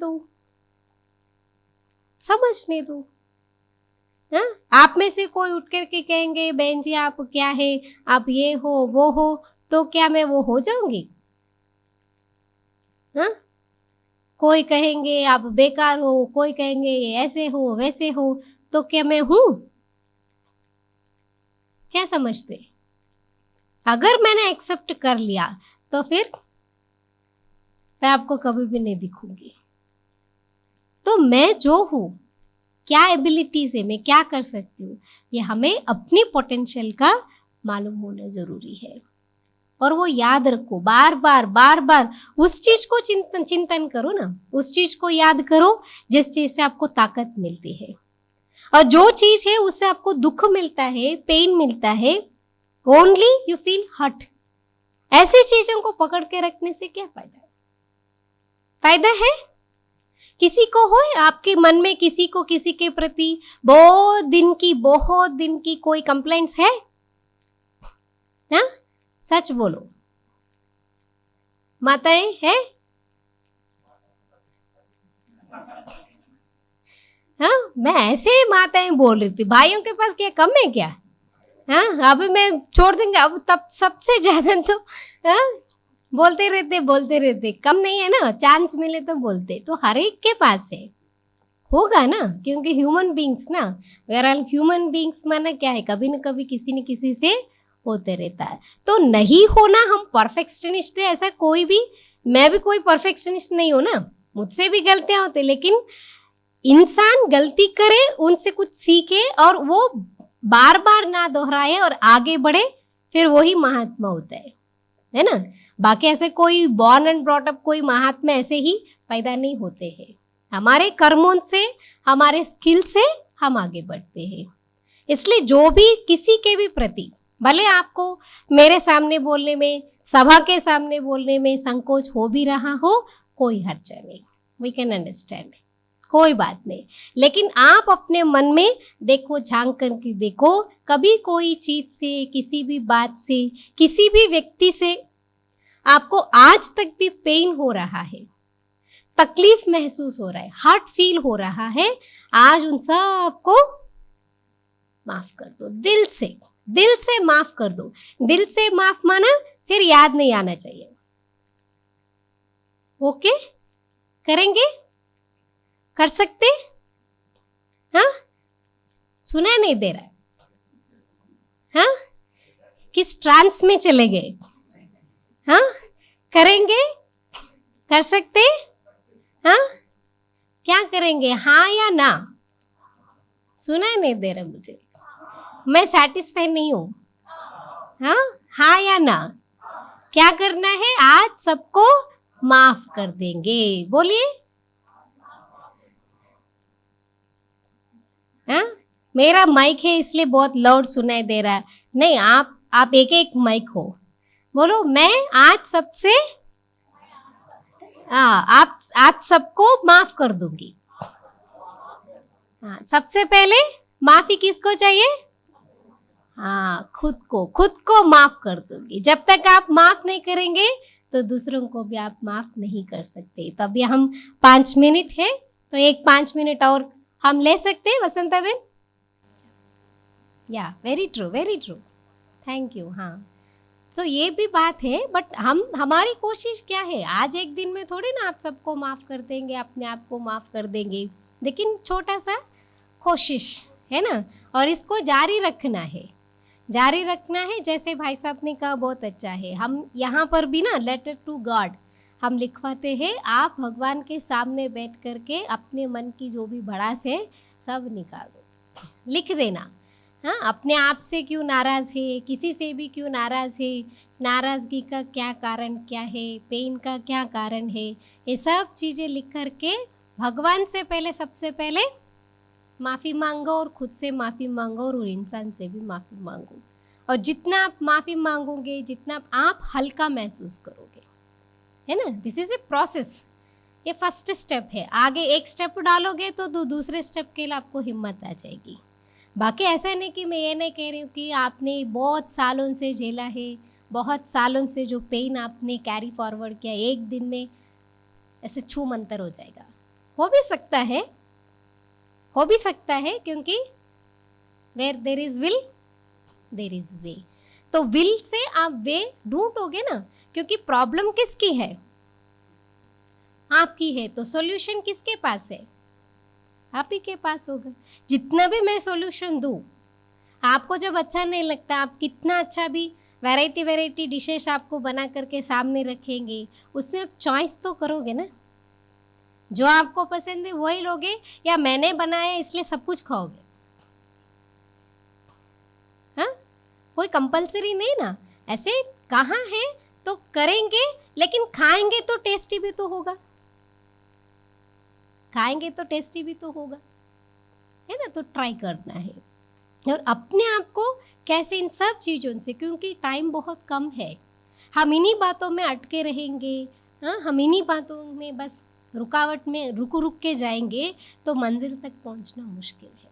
दो। हाँ, आप में से कोई उठ करके कहेंगे, बहन जी आप क्या है, आप ये हो वो हो, तो क्या मैं वो हो जाऊंगी? हाँ, कोई कहेंगे आप बेकार हो, कोई कहेंगे ये ऐसे हो वैसे हो, तो क्या मैं हूं? क्या समझते? अगर मैंने एक्सेप्ट कर लिया तो फिर मैं आपको कभी भी नहीं दिखूंगी। तो मैं जो हूं क्या एबिलिटीज है, मैं क्या कर सकती हूँ, ये हमें अपनी पोटेंशियल का मालूम होना जरूरी है। और वो याद रखो, बार बार उस चीज को चिंतन करो ना, उस चीज को याद करो जिस चीज से आपको ताकत मिलती है। और जो चीज है उससे आपको दुख मिलता है, पेन मिलता है, ओनली यू फील हर्ट, ऐसी चीजों को पकड़ के रखने से क्या फायदा है? फायदा है? किसी को हो आपके मन में किसी को किसी के प्रति बहुत दिन की कोई कंप्लेंट्स है ना? सच बोलो, माताएं है? हाँ, मैं ऐसे माताएं बोल रही थी, भाइयों के पास क्या कम है क्या? हाँ, अभी मैं छोड़ देंगे, अब तब सबसे ज्यादा तो हाँ बोलते रहते, कम नहीं है ना, चांस मिले तो बोलते, तो हर एक के पास है, होगा ना, क्योंकि ह्यूमन बींग्स ना, वेयर ह्यूमन बींग्स माना क्या है, कभी न कभी किसी न किसी से होते रहता है। तो नहीं होना हम परफेक्शनिस्ट है ऐसा कोई भी, मैं भी कोई परफेक्शनिस्ट नहीं हूं ना, मुझसे भी गलतियां होती, लेकिन इंसान गलती करे, उनसे कुछ सीखे और वो बार बार ना दोहराए और आगे बढ़े, फिर वही महात्मा होता है ना। बाकी ऐसे कोई बॉर्न एंड ब्रॉट अप कोई महात्मा ऐसे ही पैदा नहीं होते हैं, हमारे कर्मों से, हमारे स्किल से हम आगे बढ़ते हैं। इसलिए जो भी किसी के भी प्रति, भले आपको मेरे सामने बोलने में, सभा के सामने बोलने में संकोच हो भी रहा हो, कोई हर्जा नहीं, वी कैन अंडरस्टैंड, कोई बात नहीं, लेकिन आप अपने मन में देखो, झांक कर के देखो, कभी कोई चीज से, किसी भी बात से, किसी भी व्यक्ति से आपको आज तक भी पेन हो रहा है, तकलीफ महसूस हो रहा है, हर्ट फील हो रहा है, आज उन सबको माफ कर दो, दिल से माफ कर दो। दिल से माफ माना फिर याद नहीं आना चाहिए। ओके, करेंगे? कर सकते? हाँ, सुना नहीं दे रहा है? हाँ, किस ट्रांस में चले गए? हाँ, करेंगे? कर सकते? हाँ, क्या करेंगे, हाँ या ना? सुना नहीं दे रहा मुझे, मैं सेटिस्फाई नहीं हूं। हाँ या ना? क्या करना है? आज सबको माफ कर देंगे, बोलिए। हाँ, मेरा माइक है इसलिए बहुत लाउड सुनाई दे रहा है, नहीं आप एक एक माइक हो, बोलो मैं आज सबसे आप आज सबको माफ कर दूंगी। हाँ, सबसे पहले माफी किसको चाहिए? हाँ, खुद को माफ कर दूंगी। जब तक आप माफ नहीं करेंगे तो दूसरों को भी आप माफ नहीं कर सकते। तो अभी हम 5 मिनट है, तो एक 5 मिनट और हम ले सकते हैं वसंता बेन? या वेरी ट्रू, थैंक यू। हाँ, सो ये भी बात है, बट हमारी कोशिश क्या है, आज एक दिन में थोड़ी ना आप सबको माफ कर देंगे, अपने आप को माफ कर देंगे, लेकिन छोटा सा कोशिश है ना, और इसको जारी रखना है। जैसे भाई साहब ने कहा बहुत अच्छा है, हम यहाँ पर भी ना लेटर टू गॉड हम लिखवाते हैं, आप भगवान के सामने बैठ करके अपने मन की जो भी भड़ास है सब निकाल दो, लिख देना। हाँ, अपने आप से क्यों नाराज़ है, किसी से भी क्यों नाराज़ है, नाराज़गी का क्या कारण क्या है, पेन का क्या कारण है, ये सब चीज़ें लिख करके भगवान से पहले, सबसे पहले माफ़ी मांगो, और खुद से माफ़ी मांगो, और इंसान से भी माफ़ी मांगो। और जितना आप माफ़ी मांगोगे, जितना आप हल्का महसूस करोगे, है ना। दिस इज़ ए प्रोसेस, ये फर्स्ट स्टेप है। आगे एक स्टेप डालोगे तो दूसरे स्टेप के लिए आपको हिम्मत आ जाएगी। बाकी ऐसा नहीं कि मैं ये नहीं कह रही हूँ कि आपने बहुत सालों से झेला है, बहुत सालों से जो पेन आपने कैरी फॉरवर्ड किया, एक दिन में ऐसे छू मंतर हो जाएगा। हो भी सकता है क्योंकि where there is will there is way. तो विल से आप वे ढूंढोगे ना, क्योंकि प्रॉब्लम किसकी है? आपकी है, तो सॉल्यूशन किसके पास है? आप ही के पास होगा। जितना भी मैं सॉल्यूशन दूं, आपको जब अच्छा नहीं लगता, आप कितना अच्छा भी वैरायटी डिशेस आपको बना करके सामने रखेंगे, उसमें आप चॉइस तो करोगे ना। जो आपको पसंद है वही लोगे, या मैंने बनाया इसलिए सब कुछ खाओगे? हाँ, कोई कंपलसरी नहीं ना। ऐसे कहाँ है तो करेंगे, लेकिन खाएंगे तो टेस्टी भी तो होगा, खाएंगे तो टेस्टी भी तो होगा, है ना। तो ट्राई करना है, और अपने आप को कैसे इन सब चीज़ों से, क्योंकि टाइम बहुत कम है, हम इन्हीं बातों में अटके रहेंगे, हाँ, हम इन्हीं बातों में बस रुकावट में रुक के जाएंगे तो मंजिल तक पहुंचना मुश्किल है।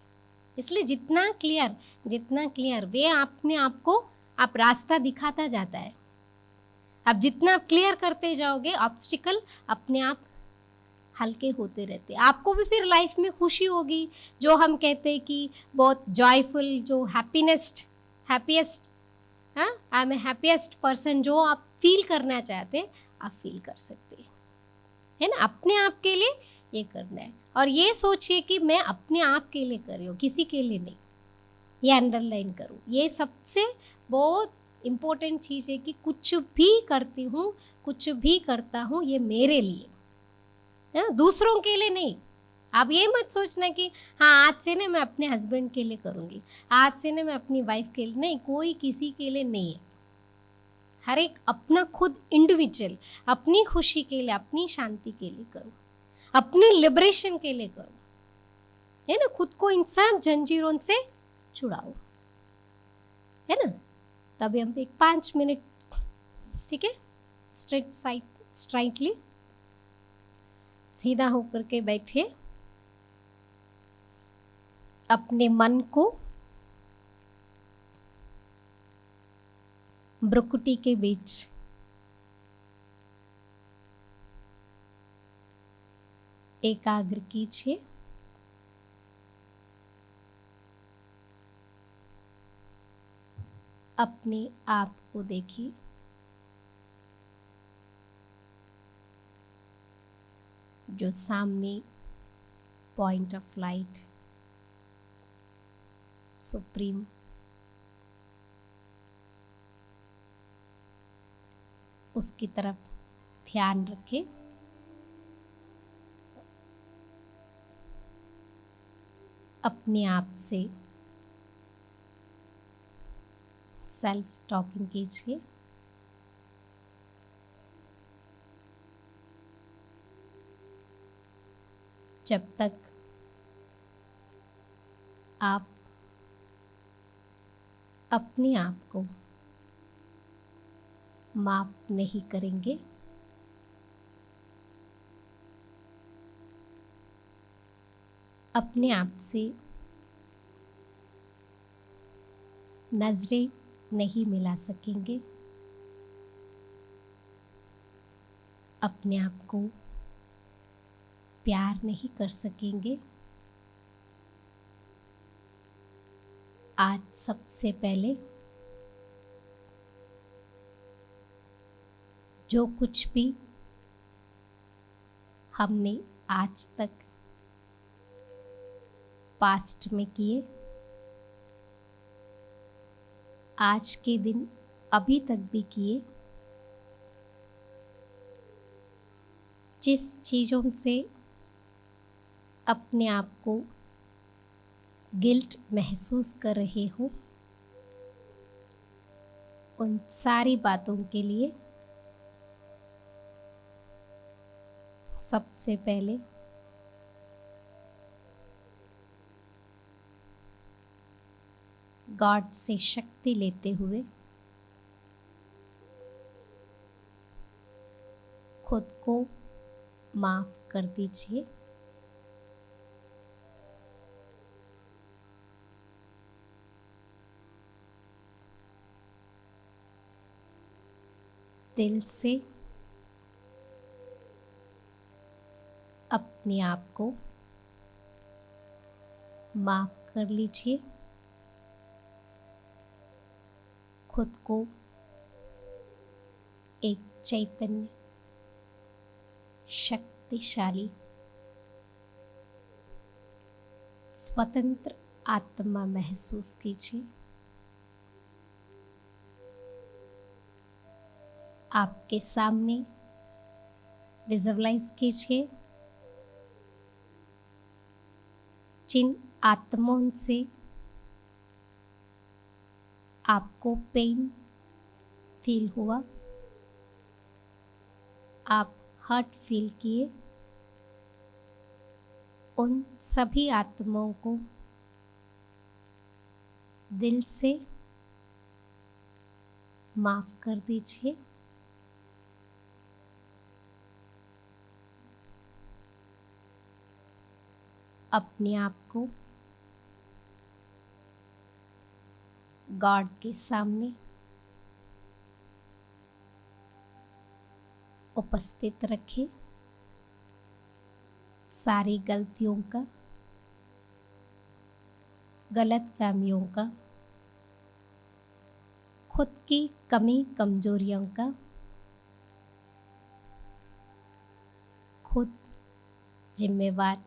इसलिए जितना क्लियर वे अपने आप को आप रास्ता दिखाता जाता है। अब जितना आप क्लियर करते जाओगे, ऑब्स्टिकल अपने आप हल्के होते रहते, आपको भी फिर लाइफ में खुशी होगी। जो हम कहते हैं कि बहुत जॉयफुल, जो हैप्पीएस्ट, हाँ, I am a happiest person, जो आप फील करना चाहते आप फील कर सकते हैं, है ना। अपने आप के लिए ये करना है, और ये सोचिए कि मैं अपने आप के लिए कर रही हूँ, किसी के लिए नहीं। ये अंडरलाइन करूँ, ये सबसे बहुत इम्पोर्टेंट चीज़ है कि कुछ भी करती हूँ, कुछ भी करता हूँ, ये मेरे लिए है, दूसरों के लिए नहीं। आप ये मत सोचना कि हाँ आज से ना मैं अपने हस्बैंड के लिए करूँगी, आज से ना मैं अपनी वाइफ के लिए, नहीं, कोई किसी के लिए नहीं है। हर एक अपना खुद इंडिविजुअल, अपनी खुशी के लिए, अपनी शांति के लिए करो, अपनी लिबरेशन के लिए करो, है ना। खुद को इन सब जंजीरों से छुड़ाओ, है ना। तभी हम एक 5 मिनट, ठीक है, स्ट्राइटली सीधा होकर के बैठिए, अपने मन को भ्रुकुटी के बीच एकाग्र कीजिए। अपने आप को देखिए, जो सामने पॉइंट ऑफ लाइट, सुप्रीम, उसकी तरफ ध्यान रखें। अपने आप से सेल्फ टॉकिंग कीजिए। जब तक आप अपने आप को माफ नहीं करेंगे, अपने आप से नजरें नहीं मिला सकेंगे, अपने आप को प्यार नहीं कर सकेंगे। आज सबसे पहले जो कुछ भी हमने आज तक पास्ट में किए, आज के दिन अभी तक भी किए, जिस चीज़ों से अपने आप को गिल्ट महसूस कर रहे हो, उन सारी बातों के लिए सबसे पहले गॉड से शक्ति लेते हुए खुद को माफ कर दीजिए। दिल से अपने आप को माफ कर लीजिए। खुद को एक चैतन्य, शक्तिशाली, स्वतंत्र आत्मा महसूस कीजिए। आपके सामने विजुअलाइज कीजिए जिन आत्माओं से आपको पेन फील हुआ, आप हर्ट फील किए, उन सभी आत्माओं को दिल से माफ कर दीजिए। अपने आप को गॉड के सामने उपस्थित रखें। सारी गलतियों का, गलत फहमियों का, खुद की कमी कमजोरियों का खुद जिम्मेवार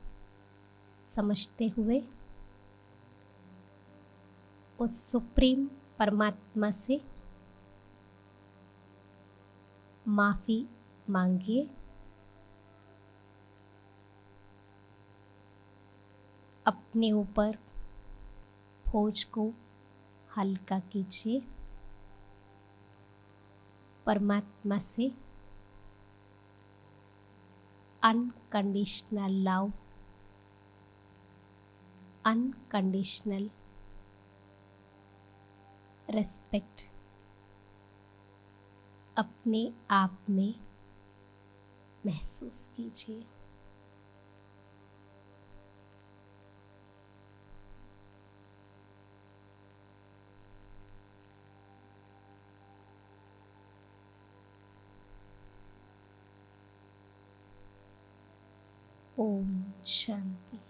समझते हुए उस सुप्रीम परमात्मा से माफ़ी मांगिए। अपने ऊपर बोझ को हल्का कीजिए। परमात्मा से अनकंडीशनल लव, अनकंडीशनल रिस्पेक्ट अपने आप में महसूस कीजिए। ओम शांति।